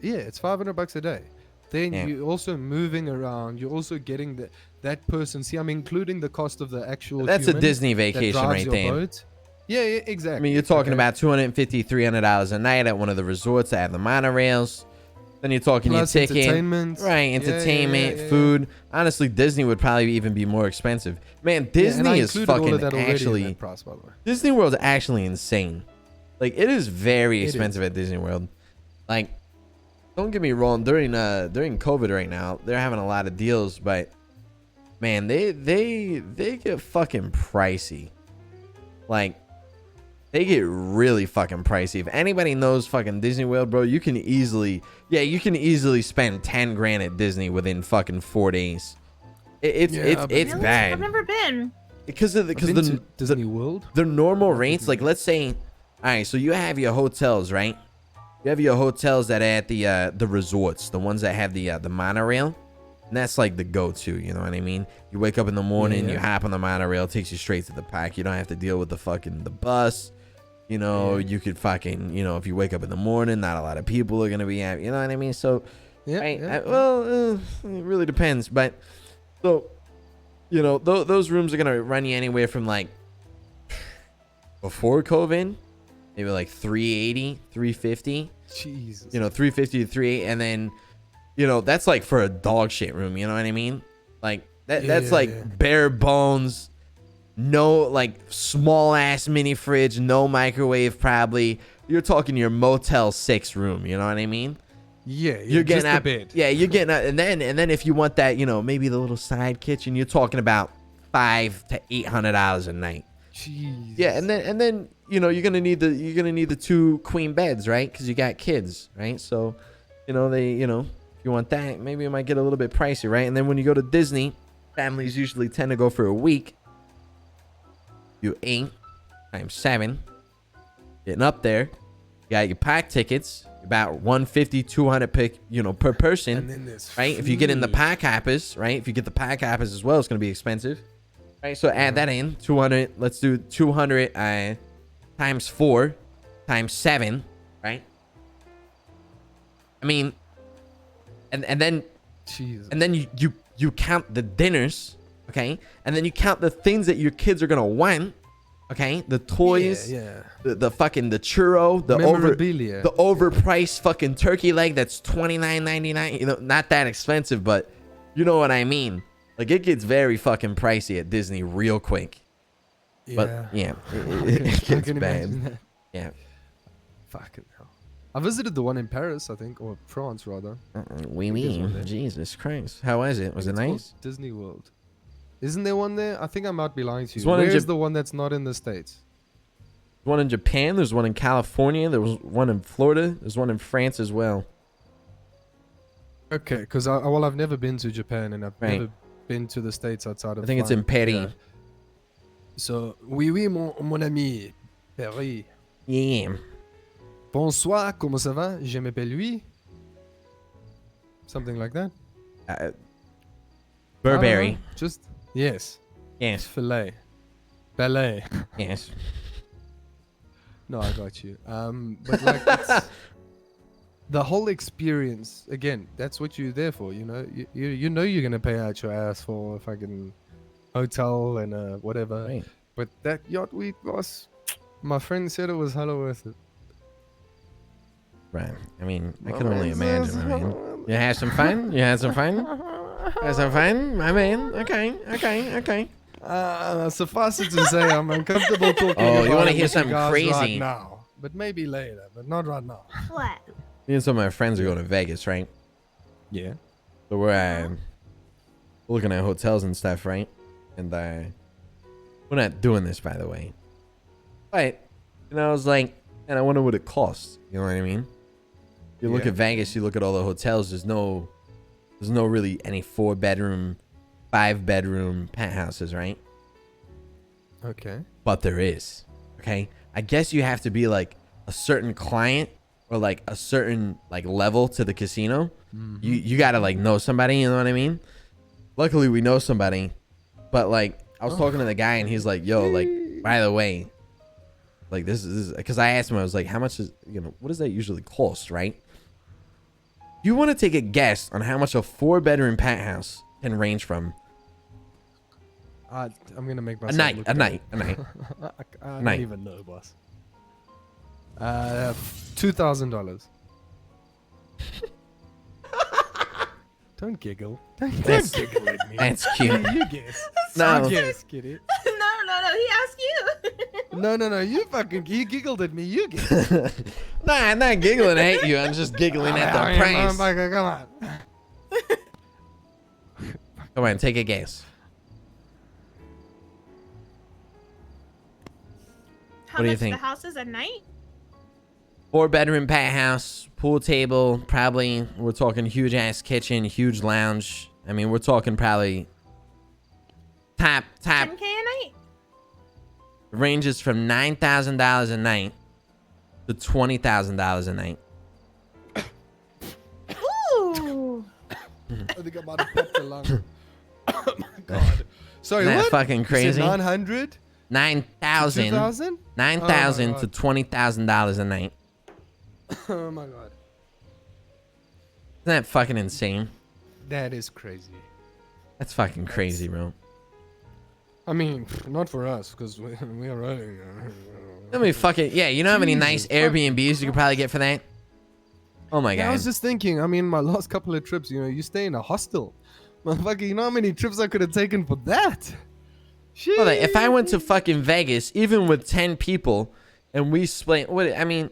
Yeah, it's $500 a day. Then Yeah. you're also moving around. You're also getting that person. See, I'm including the cost of the actual That's a human Disney that vacation drives right your there. boat. Yeah, I exactly. mean, you're talking Okay. about $250, $300 a night at one of the resorts that have the monorails. Then you're talking Plus your ticket, entertainment. right? Yeah, Entertainment, yeah. food. Honestly, Disney would probably even be more expensive. Man, Yeah, and I Disney is included all of fucking that already in actually. that price, by the way. Disney World's actually insane. Like, it is very It is. expensive at Disney World. Like, don't get me wrong. During COVID right now, they're having a lot of deals, but man, they get fucking pricey. Like, they get really fucking pricey. If anybody knows fucking Disney World, bro, you can easily spend 10 grand at Disney within fucking 4 days. It's Really? bad I've never been. because I've been to Disney World. the normal rates. Like, let's say, all right, so you have your hotels, right? You have your hotels that are at the resorts, the ones that have the monorail, and that's like the go-to. You know what I mean? You wake up in the morning, Yeah. you hop on the monorail, it takes you straight to the park. You don't have to deal with the bus. You know, Yeah. you could fucking, if you wake up in the morning, not a lot of people are gonna be at. You know what I mean? So, Yeah. right, yeah. it really depends, but so, those rooms are gonna run you anywhere from like before COVID, maybe like 380, 350. Jesus. 350 to 380, and then, that's like for a dog shit room. You know what I mean? Like that's like Yeah. bare bones. No, like small ass mini fridge, no microwave. Probably you're talking your Motel 6 room. You know what I mean? Yeah. You're getting just at a bed. Yeah, you're getting at, and then if you want that, maybe the little side kitchen, you're talking about $500 to $800 a night. Jeez. Yeah, and then you're gonna need the 2 queen beds, right? Because you got kids, right? So, if you want that, maybe it might get a little bit pricey, right? And then when you go to Disney, families usually tend to go for a week. You 8 times 7, getting up there. You got your pack tickets, about 150, 200 per person, And then there's right? If you get in the food. pack hoppers, right? If you get the pack hoppers as well, it's gonna be expensive, right? So add that in, 200. Let's do 200 times 4 times 7, right? I mean, and then Jesus. you count the dinners, okay? And then you count the things that your kids are gonna want, okay? The toys, Yeah. the fucking the churro, the Memorabilia. overpriced fucking turkey leg that's $29.99. Not that expensive, but you know what I mean. Like, it gets very fucking pricey at Disney real quick. Yeah. But yeah, I it can gets imagine bad. that. Yeah. Fucking hell. I visited the one in Paris, I think, or France rather. Oui, There's one oui. there. Jesus Christ. How was it? Was it It's called nice? Disney World. Isn't there one there? I think I might be lying to There's you. one in Where's Jap- the one that's not in the States? There's one in Japan. There's one in California. There was one in Florida. There's one in France as well. Okay, because I've never been to Japan and I've Right. never been to the States outside of I think it's in flying. Paris. Yeah. So, oui, mon ami. Paris. Yeah. Bonsoir, comment ça va? Je m'appelle lui. Something like that. I don't Burberry. know. Just, yes. Yes. Filet. Ballet. Yes. No, I got you. But like, it's, the whole experience, again, that's what you're there for, you know? You know you're going to pay out your ass for a fucking hotel and whatever. Right. But that yacht week was, my friend said it was hella worth it. Right. I mean, I My can only friend imagine. says- I mean, you had some fun. You had some fun. You had some fun. I mean, okay. Suffice it to say, I'm uncomfortable talking Oh, you about wanna it hear with you something guys crazy? right now. But maybe later, but not right now. What? Me and some of my friends are going to Vegas, right? Yeah. So we're looking at hotels and stuff, right? And we're not doing this, by the way. But I was like, and I wonder what it costs. You know what I mean? You look Yeah. at Vegas, you look at all the hotels. There's no really any 4-bedroom, 5-bedroom penthouses, right? Okay. But there is. Okay, I guess you have to be like a certain client or like a certain like level to the casino. You gotta like know somebody. You know what I mean? Luckily, we know somebody. But like, I was talking to the guy and he's like, "Yo, like, by the way, Like this is because I asked him, I was like, how much is, what does that usually cost, right? You want to take a guess on how much a 4-bedroom penthouse can range from? I'm gonna make A myself night, look a it night, up. a night. I Night. don't even know, boss. $2,000. Don't giggle. Don't giggle at me. That's cute. You guess. No. You guess, kitty. No, he asked you. No. You giggled at me. You guess. Nah, I'm not giggling at you. I'm just giggling at the price. Come on. Come on, take a guess. How What do you much think? the house is at night? 4-bedroom penthouse, pool table, probably. We're talking huge ass kitchen, huge lounge. I mean, we're talking probably top 10K a night? ranges from $9,000 a night to $20,000 a night. Ooh. I think I might have popped a lung. Oh my god. Sorry, Isn't that what? fucking You said crazy? 900? 9,000 2,000? $9,000 to God. $20,000 a night. Oh my god. Isn't that fucking insane? That is crazy. That's fucking crazy, bro. I mean, not for us, because we are running. I mean, fucking, yeah, you know how many nice Jesus, fuck. Airbnbs you could probably get for that? Oh my Yeah, I god. was just thinking, I mean, my last couple of trips, you stay in a hostel. Motherfucker, you know how many trips I could have taken for that? Well, like, if I went to Shit. fucking Vegas, even with 10 people, and we split, what, I mean,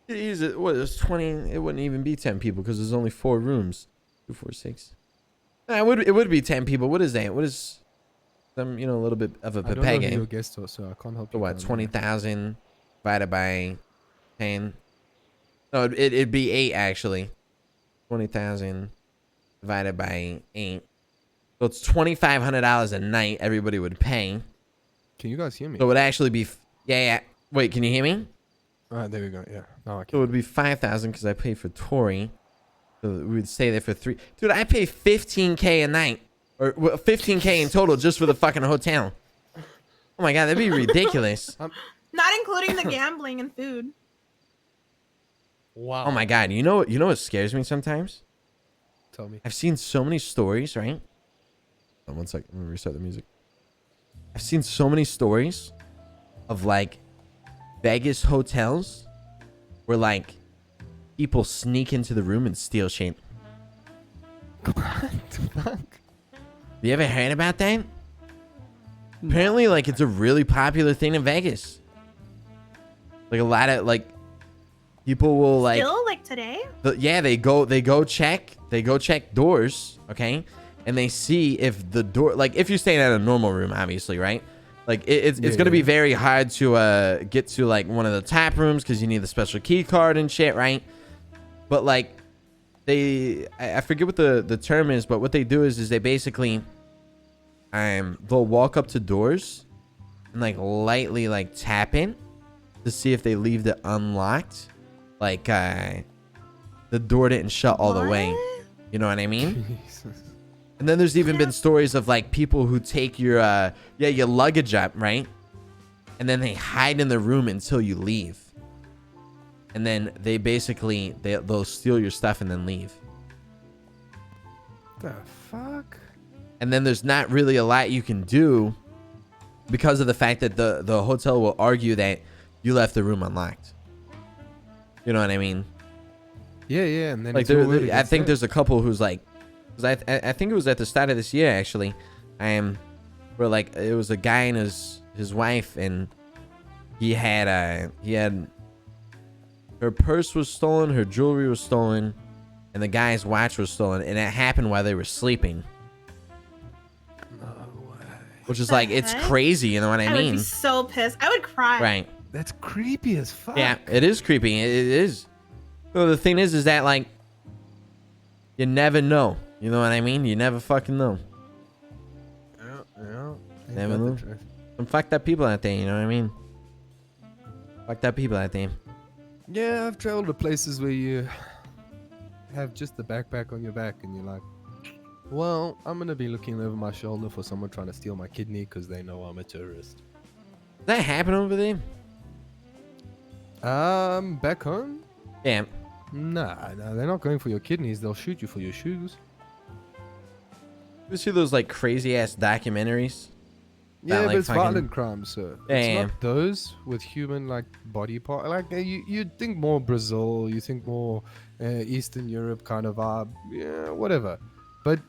it was 20, it wouldn't even be 10 people because there's only 4 rooms. 2, 4, 6. Nah, it would be 10 people. What is that? What is some, a little bit of a I don't know pay who your game? guest was, so I can't help So you. what, down there. 20,000 divided by 10? No, it'd be 8 actually. 20,000 divided by 8. So it's $2,500 a night everybody would pay. Can you guys hear me? So it would actually be, yeah. Wait, can you hear me? Alright, there we go. Yeah. Now I So it can. would be 5,000 because I pay for Tori. So we would stay there for 3. Dude, I pay 15K a night. Or 15K in total just for the fucking hotel. Oh my god, that'd be ridiculous. Not including the gambling and food. Wow. Oh my god, you know what scares me sometimes? Tell me. I've seen so many stories, right? Oh, 1 second, I'm gonna restart the music. I've seen so many stories of like Vegas hotels where like people sneak into the room and steal shit. What the fuck? You ever heard about that? Apparently, like, it's a really popular thing in Vegas. Like, a lot of, like, people will, like... Still, like today? Yeah, they go check doors, okay? And they see if the door... Like, if you're staying at a normal room, obviously, right? Like, it's going to be very hard to get to, like, one of the top rooms because you need the special key card and shit, right? But, like, I forget what the term is, but what they do is they basically... they'll walk up to doors and like lightly like tap in to see if they leave it unlocked, like the door didn't shut all the way. You know what I mean? Jesus. And then there's even been stories of like people who take your luggage up, right? And then they hide in the room until you leave. And then they basically they'll steal your stuff and then leave. The fuck? And then there's not really a lot you can do because of the fact that the hotel will argue that you left the room unlocked. You know what I mean? Yeah, and then Like it's your word I against think theirs. there's a couple who's like, cause I think it was at the start of this year actually, where like it was a guy and his wife, and he had her purse was stolen, her jewelry was stolen, and the guy's watch was stolen, and it happened while they were sleeping. Which is The like, it's heck? crazy, you know what I I would mean? be so pissed. I would cry. Right. That's creepy as fuck. Yeah, it is creepy. It is. So the thing is that like, you never know. You know what I mean? You never fucking know. Yeah. Ain't Never that the know. truth? Some fucked up people out there, you know what I mean? Fucked up people out there. Yeah, I've traveled to places where you have just the backpack on your back and you're like, well, I'm going to be looking over my shoulder for someone trying to steal my kidney because they know I'm a tourist. Does that happen over there? Back home? Yeah. Nah, they're not going for your kidneys. They'll shoot you for your shoes. You see those like crazy ass documentaries? Yeah, About, but like, it's fucking... violent crime, sir. Yeah, It's yeah, not those with human like body part. Like you think more Brazil, you think more Eastern Europe kind of vibe. Yeah, whatever. But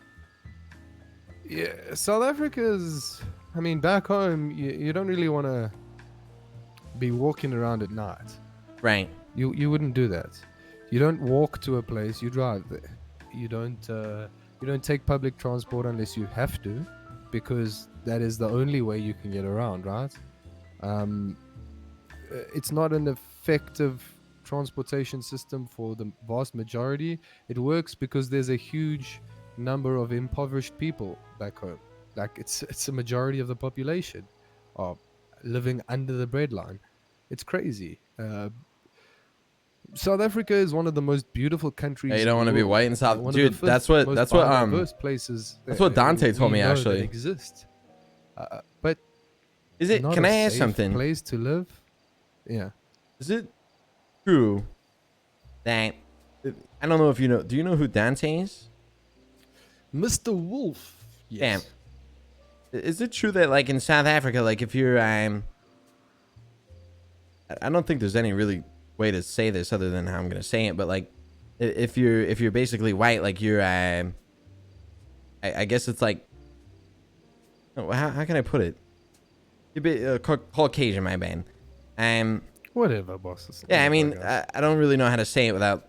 yeah, South Africa's. I mean, back home, you don't really want to be walking around at night. right. You wouldn't do that. You don't walk to a place. You drive there. You don't take public transport unless you have to, because that is the only way you can get around, right? Um, it's not an effective transportation system for the vast majority. It works because there's a huge number of impoverished people back home. Like it's a majority of the population are living under the breadline. It's crazy. South Africa is one of the most beautiful Yeah, you countries in don't the want to be world. white in South, One of the dude. first most That's what biodiverse places that's what Dante told we me, know that actually. exist. But Is it? not Can a I ask safe something? place to live. Yeah. Is it true that I don't know if you know? Do you know who Dante is? Mr. Wolf. Damn. Yes. Is it true that like in South Africa, like if you're I don't think there's any really way to say this other than how I'm gonna say it, but like if you're basically white, like you're I guess it's like, oh, how can I put it? You'd be Caucasian, my bad. Whatever, boss. Yeah, I mean, Whatever, I don't really know how to say it without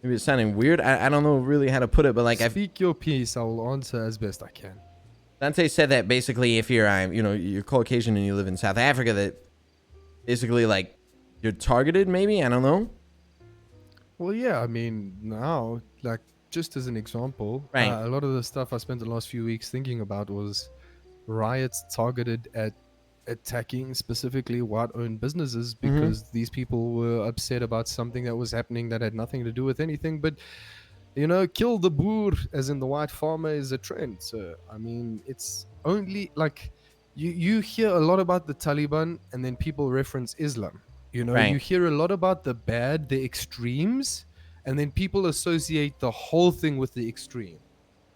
maybe it's sounding weird. I don't know really how to put it, but like speak your piece. I will answer as best I can. Dante said that basically if you're you're Caucasian and you live in South Africa, that basically like you're targeted, maybe, I don't know. Well, yeah, I mean, now, like, just as an example, Right. a lot of the stuff I spent the last few weeks thinking about was riots targeted at attacking specifically white-owned businesses because these people were upset about something that was happening that had nothing to do with anything. But, kill the boer, as in the white farmer, is a trend. So, I mean, it's only like you hear a lot about the Taliban and then people reference Islam. Right. You hear a lot about the bad, the extremes, and then people associate the whole thing with the extreme,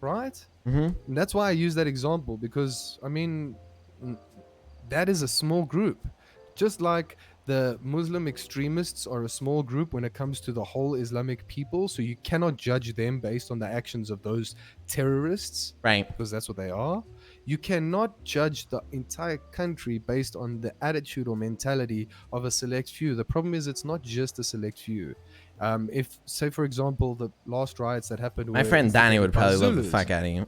right? And that's why I use that example because, I mean, that is a small group. Just like the Muslim extremists are a small group when it comes to the whole Islamic people, so you cannot judge them based on the actions of those terrorists, Right. because that's what they are. You cannot judge the entire country based on the attitude or mentality of a select few. The problem is it's not just a select few. If, say, for example, the last riots that happened, My were friend Danny instigated would by probably love the Zulus. fuck out of you.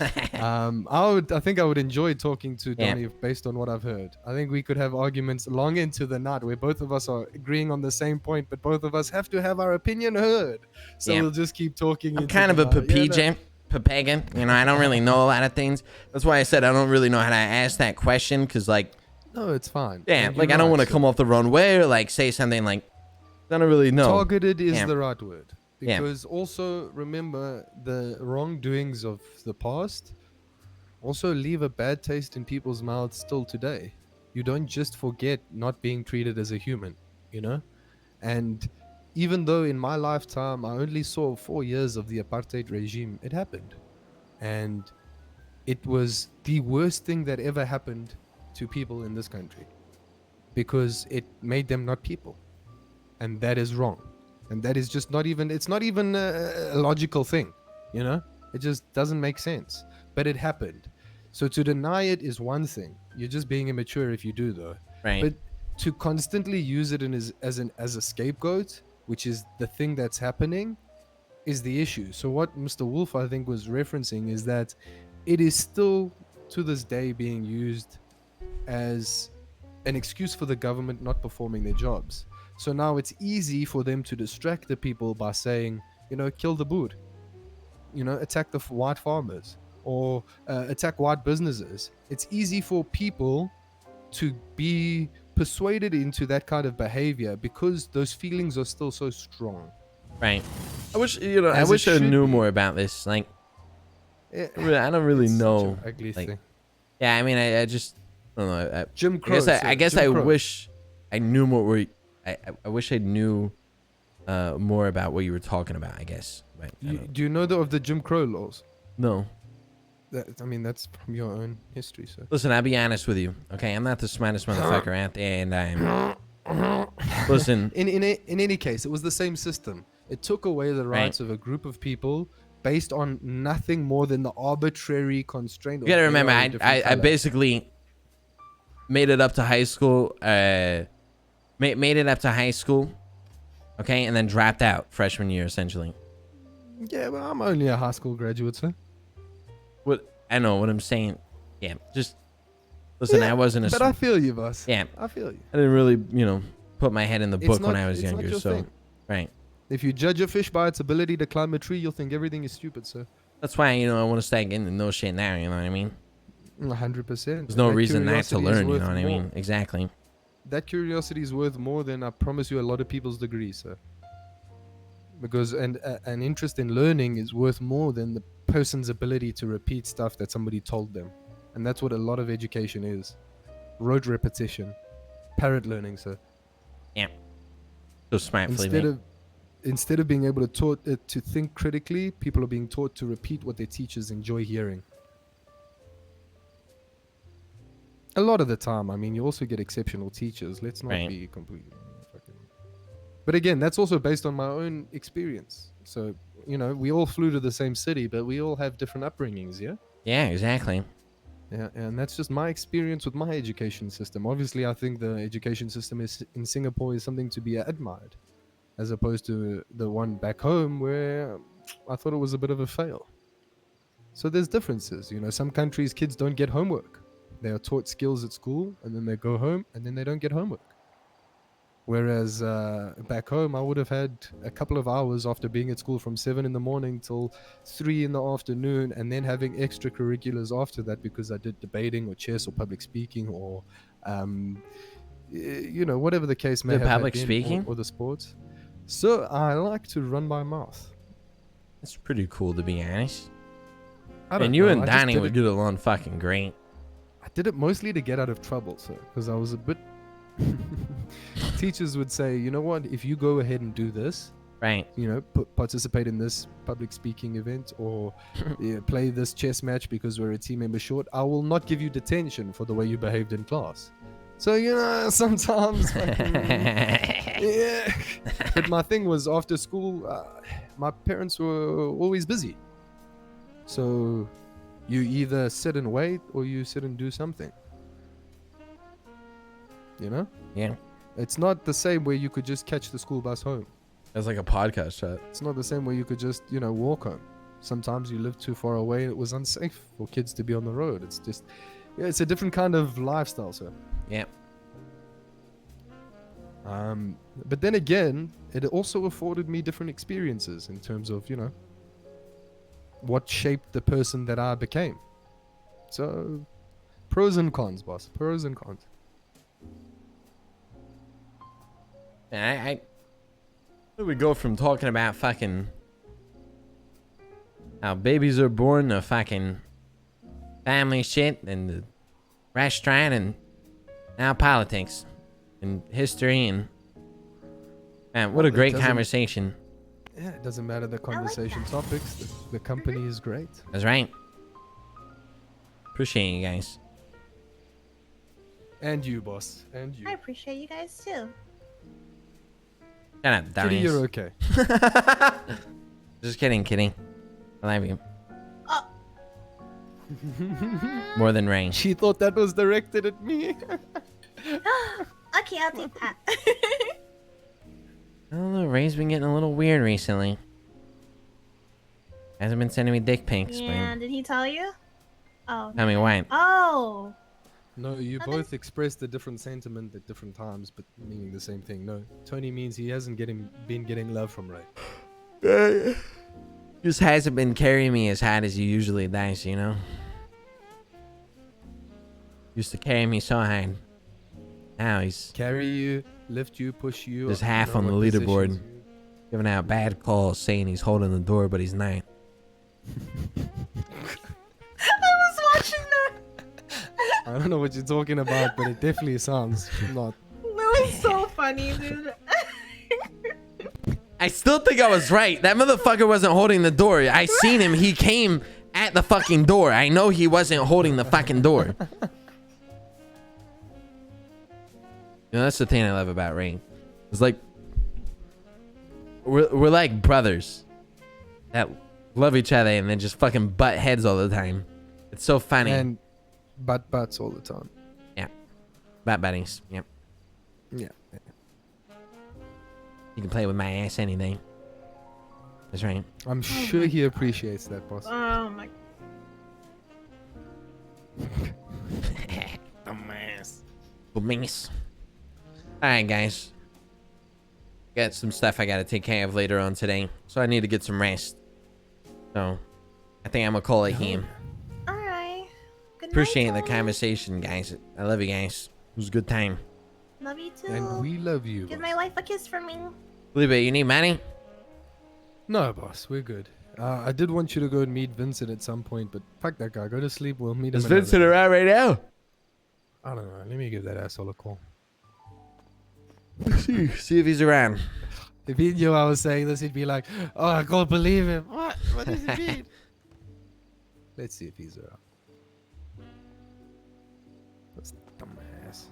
I think I would enjoy talking to Yeah. Donnie based on what I've heard. I think we could have arguments long into the night where both of us are agreeing on the same point, but both of us have to have our opinion heard. So Yeah. we'll just keep talking. I'm into kind of the a night. Yeah, no. papagan. I don't really know a lot of things. That's why I said I don't really know how to ask that question, because like, No, it's fine. yeah, And like you're I don't right, want to so come off the wrong way or like say something like I don't really know. targeted is Yeah. the right word. Yeah. Because also remember the wrongdoings of the past also leave a bad taste in people's mouths still today. You don't just forget not being treated as a human, And even though in my lifetime I only saw 4 years of the apartheid regime, it happened. And it was the worst thing that ever happened to people in this country because it made them not people. And that is wrong. And that is just it's not even a logical thing, It just doesn't make sense. But it happened. So to deny it is one thing. You're just being immature if you do, though. Right. But to constantly use it as a scapegoat, which is the thing that's happening, is the issue. So what Mr. Wolf, I think, was referencing is that it is still to this day being used as an excuse for the government not performing their jobs. So now it's easy for them to distract the people by saying, kill the boer, attack the white farmers, or attack white businesses. It's easy for people to be persuaded into that kind of behavior because those feelings are still so strong. Right. I wish I As wish it I should knew be. more about this. Like, Yeah, I don't really it's such know. an ugly Like, thing. yeah, I mean, I just I don't know. Jim I Crow. guess sir, I guess Jim I Crow. wish I knew more. I wish I knew more about what you were talking about. I guess. But I don't, Do you know of the Jim Crow laws? no. I mean, that's from your own history, sir. Listen, I'll be honest with you. Okay, I'm not the smartest motherfucker out there, and I'm. Listen. In any case, it was the same system. It took away the rights of a group of people based on nothing more than the arbitrary constraint. You gotta remember, I basically made it up to high school. Made it up to high school. Okay, and then dropped out freshman year, essentially. Yeah, well, I'm only a high school graduate, sir. What I know, what I'm saying. Yeah, just listen. Yeah, I wasn't a. But I feel you, boss. Yeah, I feel you. I didn't really, put my head in the book when I was it's not younger. your So, thing. right. If you judge a fish by its ability to climb a tree, you'll think everything is stupid, sir. That's why I want to start getting to know shit now. You know what I mean? 100%. There's no reason not to learn. You know what I mean? Exactly. That curiosity is worth more than, I promise you, a lot of people's degrees, sir. Because an interest in learning is worth more than the person's ability to repeat stuff that somebody told them. And that's what a lot of education is. Rote repetition. Parrot learning, sir. Yeah. So smartly. Instead of being able to think critically, people are being taught to repeat what their teachers enjoy hearing. A lot of the time, I mean, you also get exceptional teachers. Let's not be completely fucking... But again, that's also based on my own experience. So, we all flew to the same city, but we all have different upbringings, yeah? Yeah, exactly. Yeah, and that's just my experience with my education system. Obviously, I think the education system in Singapore is something to be admired, as opposed to the one back home where I thought it was a bit of a fail. So there's differences. Some countries, kids don't get homework. They are taught skills at school, and then they go home, and then they don't get homework. Whereas back home, I would have had a couple of hours after being at school from 7 in the morning till 3 in the afternoon, and then having extracurriculars after that because I did debating or chess or public speaking or, whatever the case may have been. Public speaking? Or the sports. So I like to run my mouth. That's pretty cool, to be honest. And you and Danny would get along fucking great. I did it mostly to get out of trouble, sir, because I was a bit... Teachers would say, you know what, if you go ahead and do this, right, participate in this public speaking event or play this chess match because we're a team member short, I will not give you detention for the way you behaved in class. So, sometimes yeah. But my thing was, after school, my parents were always busy, so you either sit and wait or you sit and do something. Yeah. It's not the same where you could just catch the school bus home. It's like a podcast chat. It's not the same where you could just, walk home. Sometimes you live too far away and it was unsafe for kids to be on the road. It's just, it's a different kind of lifestyle, sir. Yeah. But then again, it also afforded me different experiences in terms of, what shaped the person that I became. So, pros and cons, boss. Pros and cons. I we go from talking about fucking how babies are born to fucking family shit and the restaurant and now politics and history and man, what a great conversation. Yeah, it doesn't matter the conversation topics. The company is great. That's right. Appreciate you guys. And you, boss. And you. I appreciate you guys too. Shut up, Kitty, you're okay. Just kidding, Kitty. I love you. Oh. More than rain. She thought that was directed at me. Okay, I'll take that. I don't know, Ray's been getting a little weird recently. Hasn't been sending me dick pics. Yeah, did he tell you? Oh. Tell me why. Oh. No, you both expressed a different sentiment at different times, but meaning the same thing. No, Tony means he hasn't been getting love from Ray. Just hasn't been carrying me as hard as he usually does, Used to carry me so hard. Now he's carry you, lift you, push you. Just half on the leaderboard, giving out bad calls, saying he's holding the door, but he's not. I was watching that. I don't know what you're talking about, but it definitely sounds not. No, so funny, dude. I still think I was right. That motherfucker wasn't holding the door. I seen him. He came at the fucking door. I know he wasn't holding the fucking door. That's the thing I love about Rain. It's like we're like brothers that love each other and then just fucking butt heads all the time. It's so funny. And butts all the time. Yeah, butt buddies. Yep. Yeah. You can play with my ass anything. That's right. I'm sure he appreciates that, boss. Oh my. Dumbass. Dumbass. Alright, guys. Got some stuff I gotta take care of later on today. So I need to get some rest. So, I think I'm gonna call it here. Alright. Good Appreciate night, the Tony. conversation, guys. I love you guys. It was a good time. Love you too. And we love you. Give boss. my wife a kiss from me. Felipe, you need money? No, boss, we're good. I did want you to go and meet Vincent at some point, but fuck that guy. Go to sleep. We'll meet him. Is Vincent around right now? I don't know. Let me give that asshole a call. See if he's around. If he knew I was saying this, he'd be like, "Oh, I can't believe him. What? What does it mean?" Let's see if he's around. That's dumbass.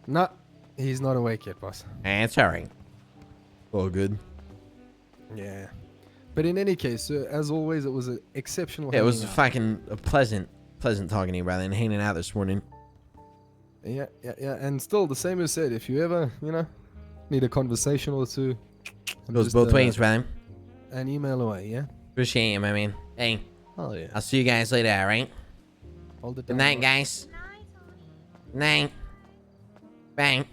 No, he's not awake yet, boss. It's alright. All good. Yeah. But in any case, as always, it was an exceptional. Yeah, it was hanging out. fucking a pleasant talking to you, brother, and hanging out this morning. Yeah. And still, the same as said, if you ever, need a conversation or two, Goes just, both ways, brother. an email away, yeah? Appreciate you, my man. Hey, Oh, yeah. I'll see you guys later, alright? Hold it Good down, night, boss. guys. Night, Tony. Night. Bang.